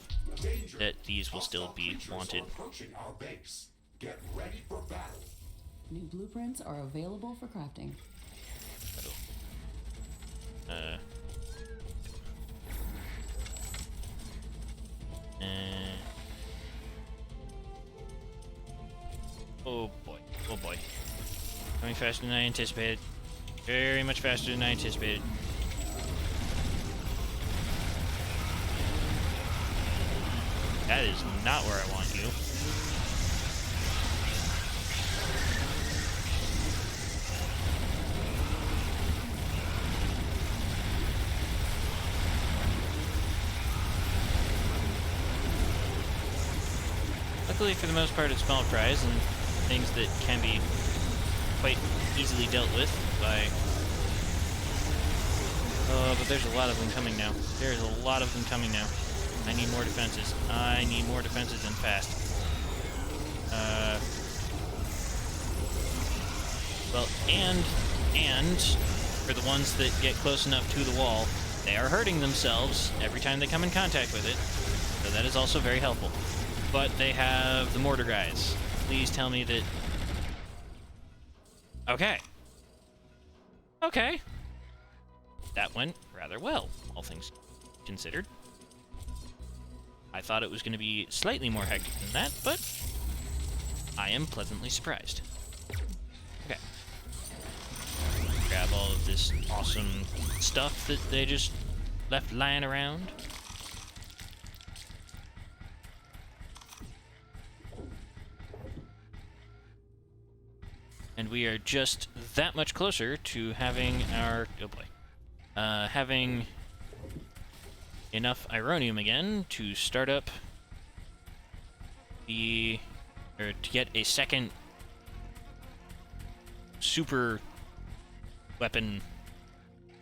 that these will still be wanted. Approaching our base. Get ready for battle. New blueprints are available for crafting. Oh boy, oh boy. Going faster than I anticipated. Very much faster than I anticipated. That is not where I want you. Luckily, for the most part, it's small fries and things that can be quite easily dealt with by... Oh, but there's a lot of them coming now. There's a lot of them coming now. I need more defenses. I need more defenses and fast. Well, and for the ones that get close enough to the wall, they are hurting themselves every time they come in contact with it. So that is also very helpful. But they have the mortar guys. Please tell me that... Okay. Okay. That went rather well, all things considered. I thought it was going to be slightly more hectic than that, but I am pleasantly surprised. Okay. Grab all of this awesome stuff that they just left lying around. And we are just that much closer to having our... Oh boy. Having enough Ironium again to start up the... or to get a second super weapon.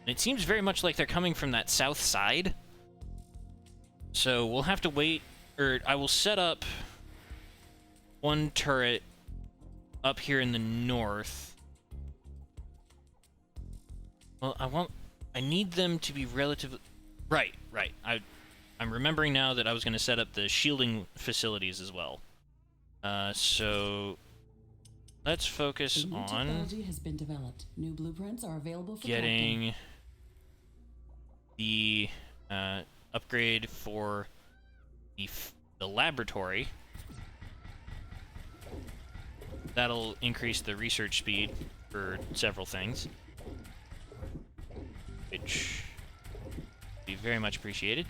It seems very much like they're coming from that south side. So we'll have to wait, or I will set up one turret up here in the north. Well, I need them to be relatively... Right. I'm remembering now that I was going to set up the shielding facilities as well. So let's focus A new on technology has been developed. New blueprints are available for crafting. getting the upgrade for the laboratory. That'll increase the research speed for several things, which would be very much appreciated.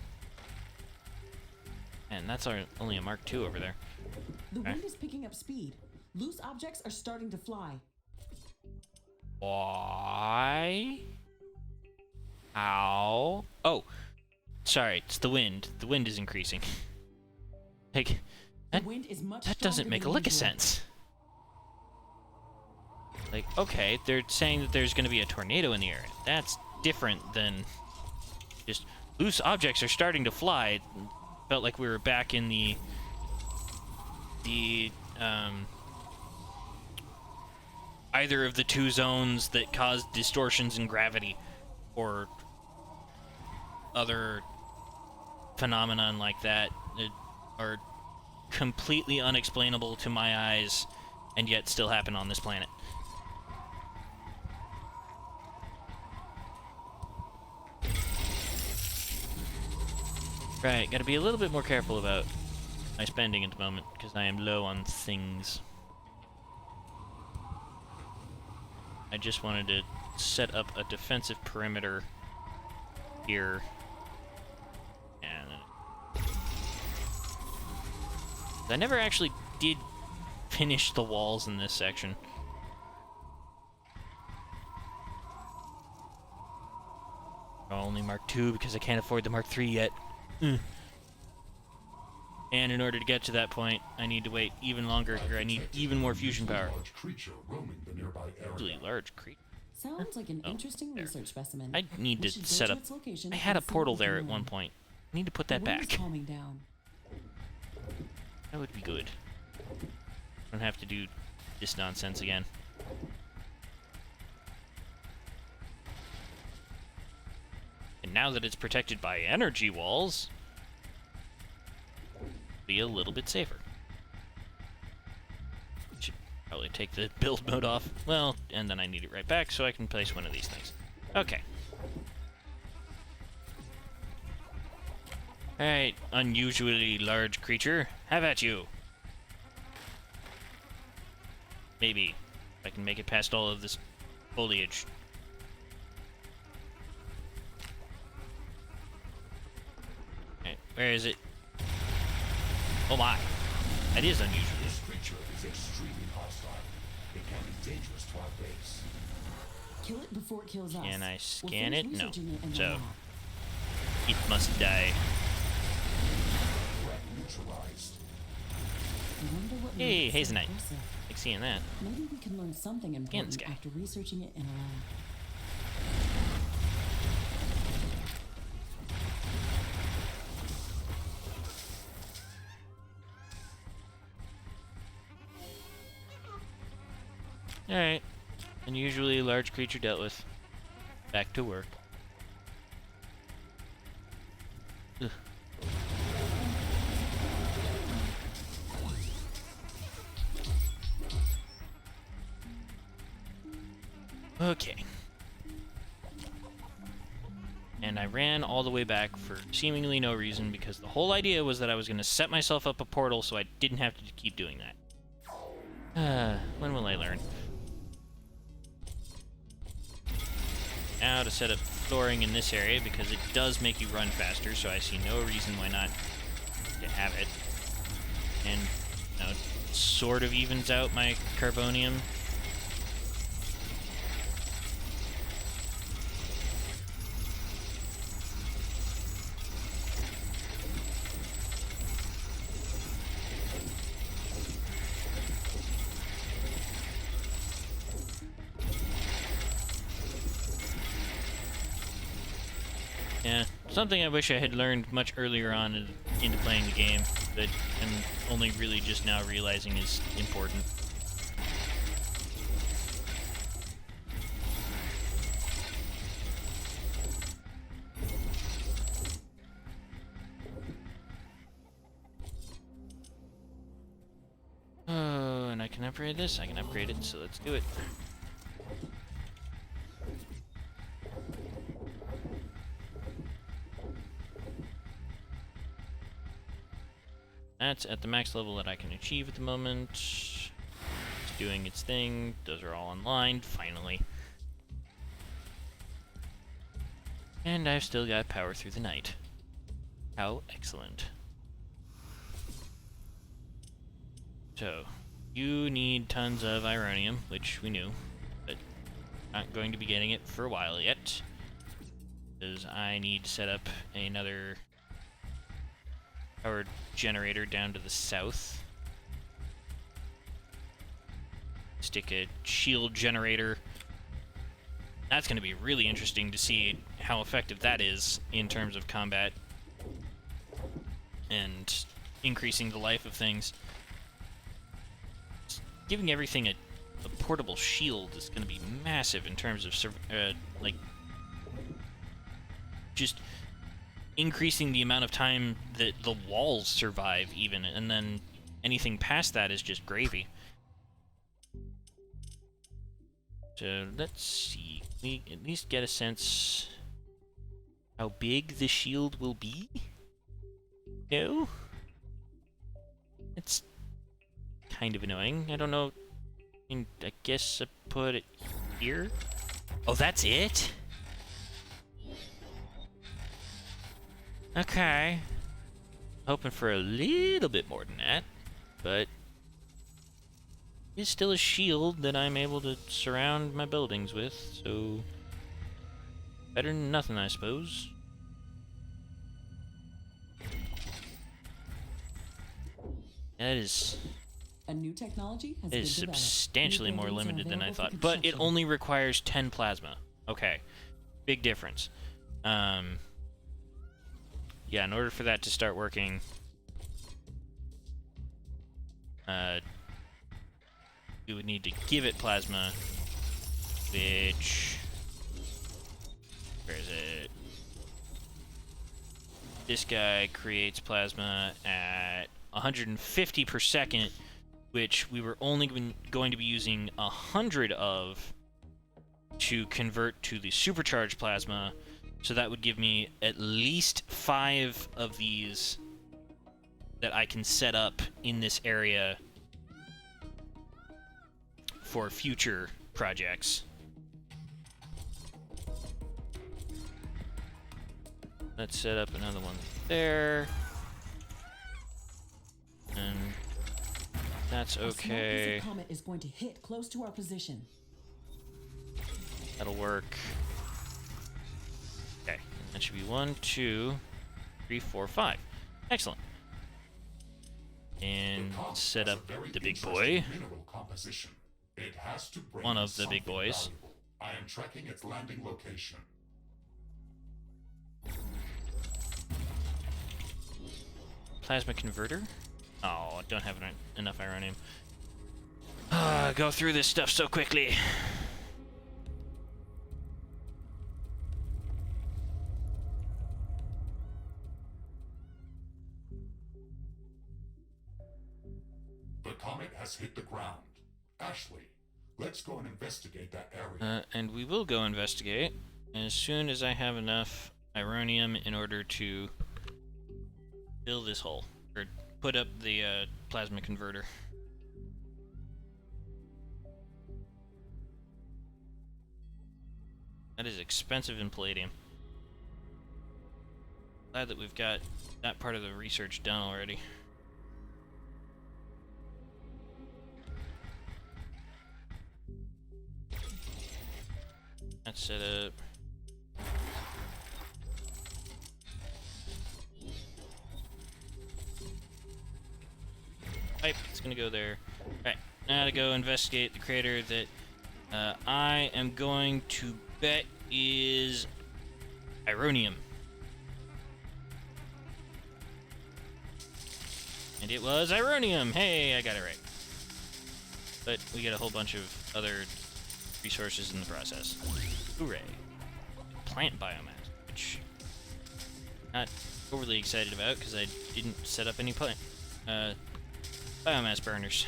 And that's only a Mark II over there. The Okay. wind is picking up speed. Loose objects are starting to fly. Why? How? Oh, sorry, it's the wind. The wind is increasing. Like, The that, wind is much that doesn't stronger make a than lick of usual. sense. Like, okay, they're saying that there's going to be a tornado in the air. That's different than just loose objects are starting to fly. Felt like we were back in the either of the two zones that caused distortions in gravity or other phenomenon like that are completely unexplainable to my eyes and yet still happen on this planet. Right, gotta be a little bit more careful about my spending at the moment, because I am low on things. I just wanted to set up a defensive perimeter here. And I never actually did finish the walls in this section. Only Mark II because I can't afford the Mark III yet. And in order to get to that point, I need to wait even longer, or I need even more fusion power. Large creature roaming the nearby area. Really large creature. Sounds like an interesting there. research specimen. I need We to should go set to up. its location I had a and see portal what we there can at one learn. point. I need to put The that wind is back. calming down. That would be good. Don't have to do this nonsense again. And now that it's protected by energy walls, be a little bit safer. Should probably take the build mode off. Well, and then I need it right back so I can place one of these things. Okay. Alright, unusually large creature. Have at you. Maybe. If I can make it past all of this foliage. Alright, where is it? Oh my. That is unusual. This creature is extremely hostile. It can be dangerous to our base. Kill it before it kills us. Can I We'll scan finish it? No. researching it in the So, lab. it must die. Threat neutralized. I wonder what made Hey, it so Hazenite. aggressive. Like seeing that. Maybe we can learn something important guy. after researching it in a lab. Alright. Unusually large creature dealt with. Back to work. Ugh. Okay. And I ran all the way back for seemingly no reason because the whole idea was that I was going to set myself up a portal so I didn't have to keep doing that. When will I learn? Now to set up flooring in this area because it does make you run faster, so I see no reason why not to have it. And, you know, it sort of evens out my carbonium. Yeah, something I wish I had learned much earlier on into playing the game that I'm only really just now realizing is important. can upgrade this? I can upgrade it, so let's do it. That's at the max level that I can achieve at the moment. It's doing its thing. Those are all online, finally. And I've still got power through the night. How excellent. So, you need tons of Ironium, which we knew, but not going to be getting it for a while yet. Because I need to set up another power generator down to the south. Stick a shield generator. That's going to be really interesting to see how effective that is in terms of combat and increasing the life of things. Giving everything a portable shield is going to be massive in terms of like just increasing the amount of time that the walls survive even, and then anything past that is just gravy. So let's see, we at least get a sense how big the shield will be. No? It's kind of annoying. I don't know. I guess I put it here. Oh, that's it? Okay. Hoping for a little bit more than that, but it's still a shield that I'm able to surround my buildings with, so better than nothing, I suppose. That is A new technology has It been is developed. substantially New more buildings are limited than I available for thought, but it construction. only requires 10 plasma. Okay, big difference. Yeah, in order for that to start working, we would need to give it plasma, which, where is it? This guy creates plasma at 150 per second, which we were only going to be using 100 of to convert to the supercharged plasma, so that would give me at least 5 of these that I can set up in this area for future projects. Let's set up another one there. And that's A small piece okay. of comet is going to hit close to our position. That'll work. Okay, that should be 1, 2, 3, 4, 5. Excellent. And comet set has a up very the big interesting boy. Mineral composition. It has to bring One you of the big something boys. valuable. I am tracking its landing location. Plasma converter? Oh, I don't have enough Ironium. Go through this stuff so quickly. The comet has hit the ground. Ashley, let's go and investigate that area. And we will go investigate as soon as I have enough Ironium in order to fill this hole, or put up the plasma converter. That is expensive in palladium. Glad that we've got that part of the research done already. That's set up. Pipe, it's gonna go there. Alright, now to go investigate the crater that I am going to bet is Ironium. And it was Ironium! Hey, I got it right. But we get a whole bunch of other resources in the process. Hooray. Plant biomass, which I'm not overly excited about because I didn't set up any biomass burners.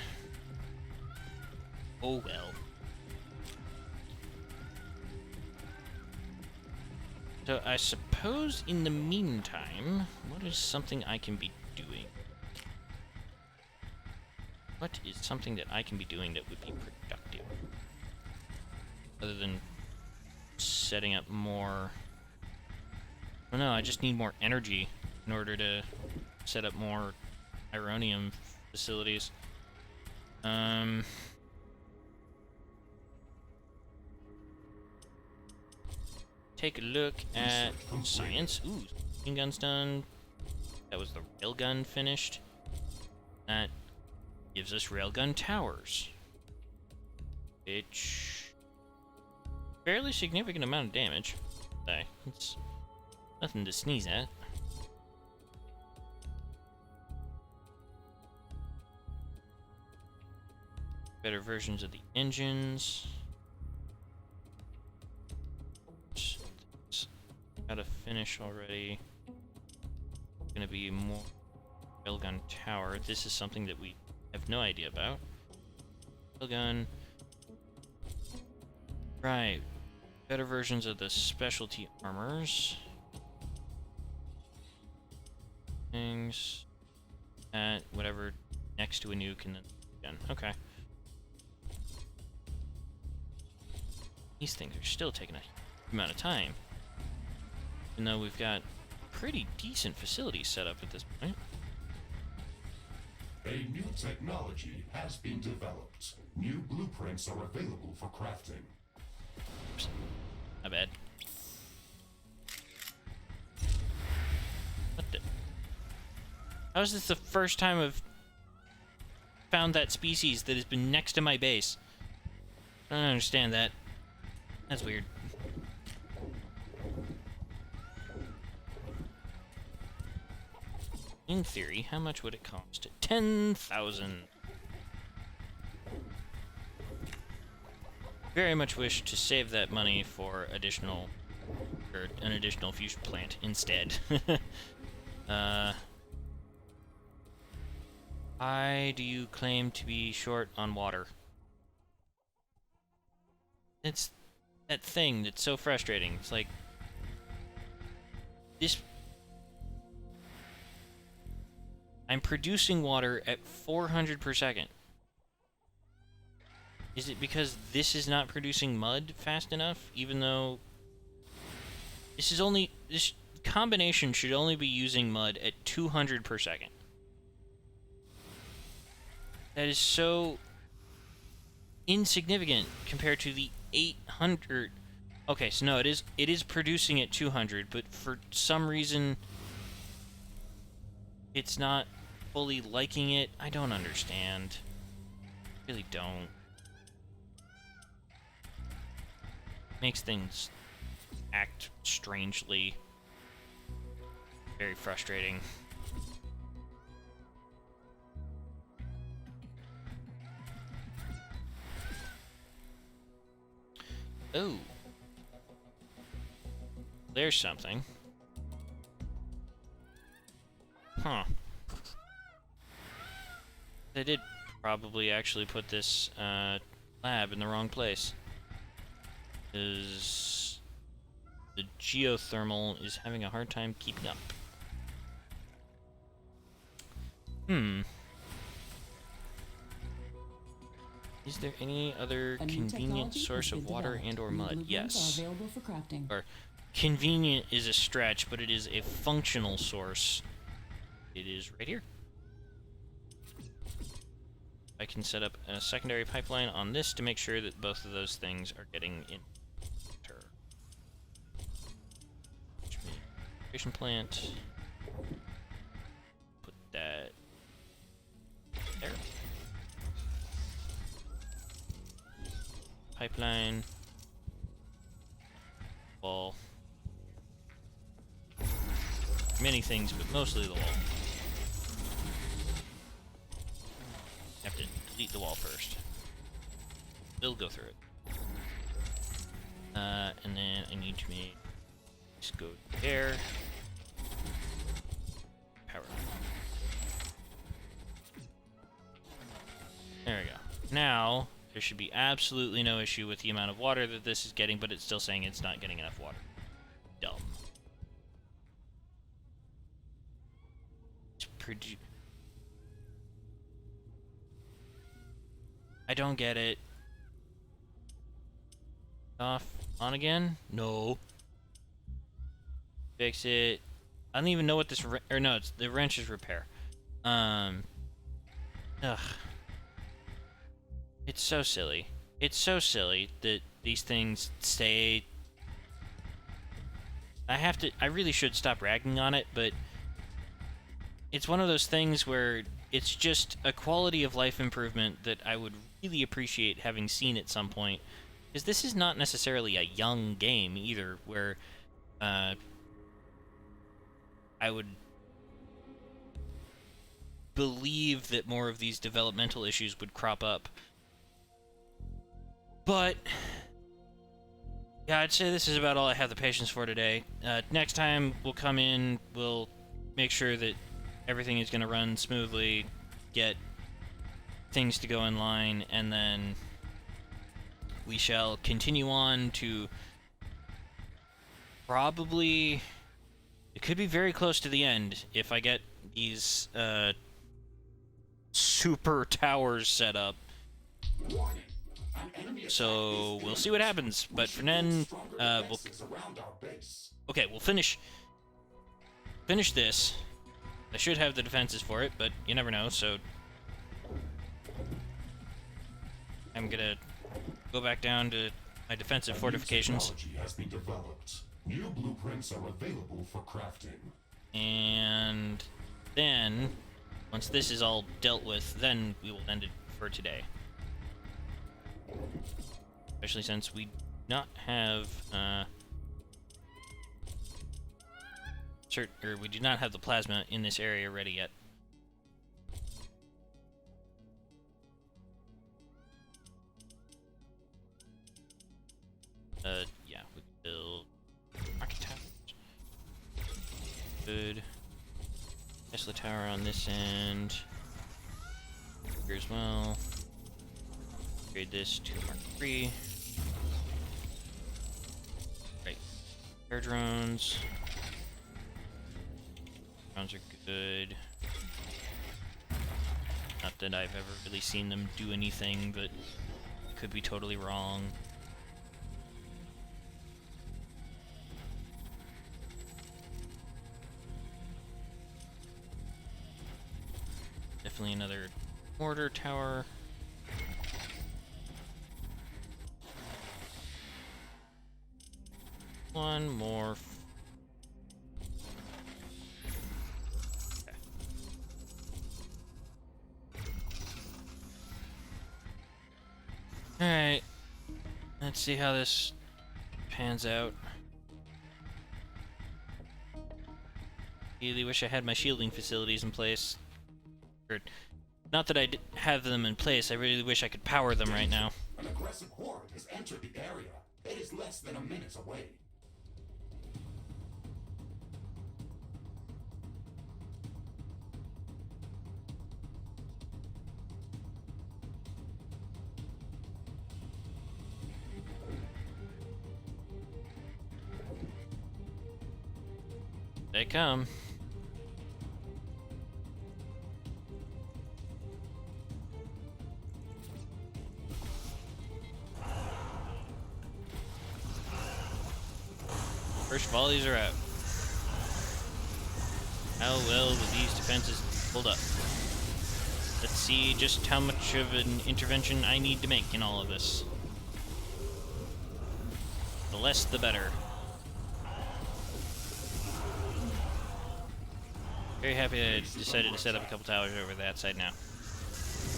Oh well. So I suppose in the meantime, what is something I can be doing? What is something that I can be doing that would be productive? Other than setting up more... Well, no, I just need more energy in order to set up more Ironium facilities. Take a look at science. Ooh, machine gun's done. That was the railgun finished. That gives us railgun towers, which fairly significant amount of damage. Okay, it's nothing to sneeze at. Better versions of the engines. Gotta finish already. Gonna be more railgun tower. This is something that we have no idea about. Railgun. Right. Better versions of the specialty armors. Things. At whatever next to a nuke and then again. Okay. These things are still taking a huge amount of time. Even though we've got pretty decent facilities set up at this point. A new technology has been developed. New blueprints are available for crafting. Oops. My bad. What the? How is this the first time I've found that species that has been next to my base? I don't understand that. That's weird. In theory, how much would it cost? 10,000. Very much wish to save that money for an additional fusion plant instead. Why do you claim to be short on water? It's that thing that's so frustrating. It's like this. I'm producing water at 400 per second. Is it because this is not producing mud fast enough? Even though this combination should only be using mud at 200 per second. That is so insignificant compared to the 800. Okay, so no, it is producing at 200, but for some reason it's not fully liking it. I don't understand. Really don't. Makes things act strangely. Very frustrating. Oh. There's something. Huh. They did probably actually put this lab in the wrong place. Because the geothermal is having a hard time keeping up. Is there any other convenient source of water and or mud? Yes. Are available for crafting. Or convenient is a stretch, but it is a functional source. It is right here. I can set up a secondary pipeline on this to make sure that both of those things are getting in. Irrigation plant. Put that there. Pipeline. Wall. Many things, but mostly the wall. Have to delete the wall first. Still go through it. And then I need to make just go there. Power. There we go. Now There should be absolutely no issue with the amount of water that this is getting, but it's still saying it's not getting enough water. Dumb. It's pretty... I don't get it. Off. On again? No. Fix it. I don't even know what this... Or no, it's the wrench is repair. Ugh. It's so silly. It's so silly that these things stay... I really should stop ragging on it, but... It's one of those things where it's just a quality of life improvement that I would really appreciate having seen at some point. Because this is not necessarily a young game either, where I would believe that more of these developmental issues would crop up. But yeah, I'd say this is about all I have the patience for today. Next time we'll come in, we'll make sure that everything is going to run smoothly, get things to go in line, and then we shall continue on to probably... It could be very close to the end if I get these super towers set up. So we'll see what happens. But for then, we'll finish this. I should have the defenses for it, but you never know. So I'm gonna go back down to my defensive fortifications. Technology has been developed. New blueprints are available for crafting. And then, once this is all dealt with, then we will end it for today. Especially since we do not have we do not have the plasma in this area ready yet. Yeah, we can build rocket towers. Good. Tesla tower on this end. Here as well. Upgrade this to Mark III. Right. Air drones. Drones are good. Not that I've ever really seen them do anything, but could be totally wrong. Definitely another mortar tower. One more. Okay. Alright. Let's see how this pans out. Really wish I had my shielding facilities in place. Not that I have them in place, I really wish I could power them right now. An aggressive horde has entered the area. It is less than a minute away. They come. First volleys are out. How well will these defenses hold up? Let's see just how much of an intervention I need to make in all of this. The less, the better. Very happy I decided to set up a couple towers over that side now.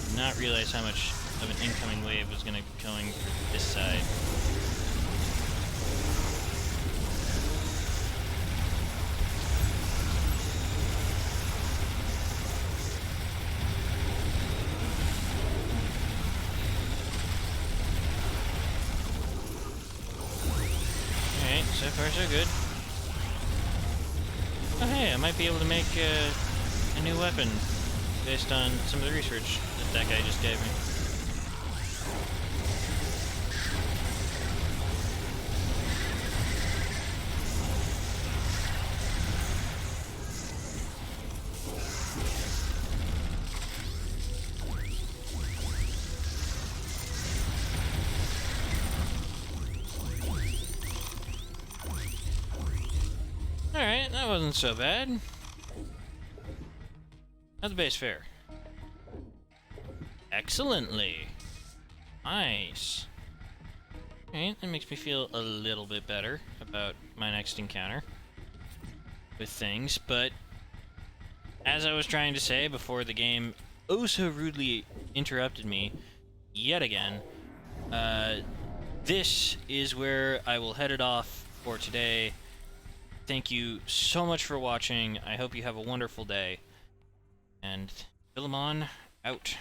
Did not realize how much of an incoming wave was going to be coming from this side. Alright, so far so good. Oh hey, I might be able to make a new weapon based on some of the research that guy just gave me. That wasn't so bad. How'd the base fare? Excellently. Nice. Okay, that makes me feel a little bit better about my next encounter with things, but as I was trying to say before the game oh so rudely interrupted me yet again, this is where I will head it off for today. Thank you so much for watching. I hope you have a wonderful day. And Philemon, out.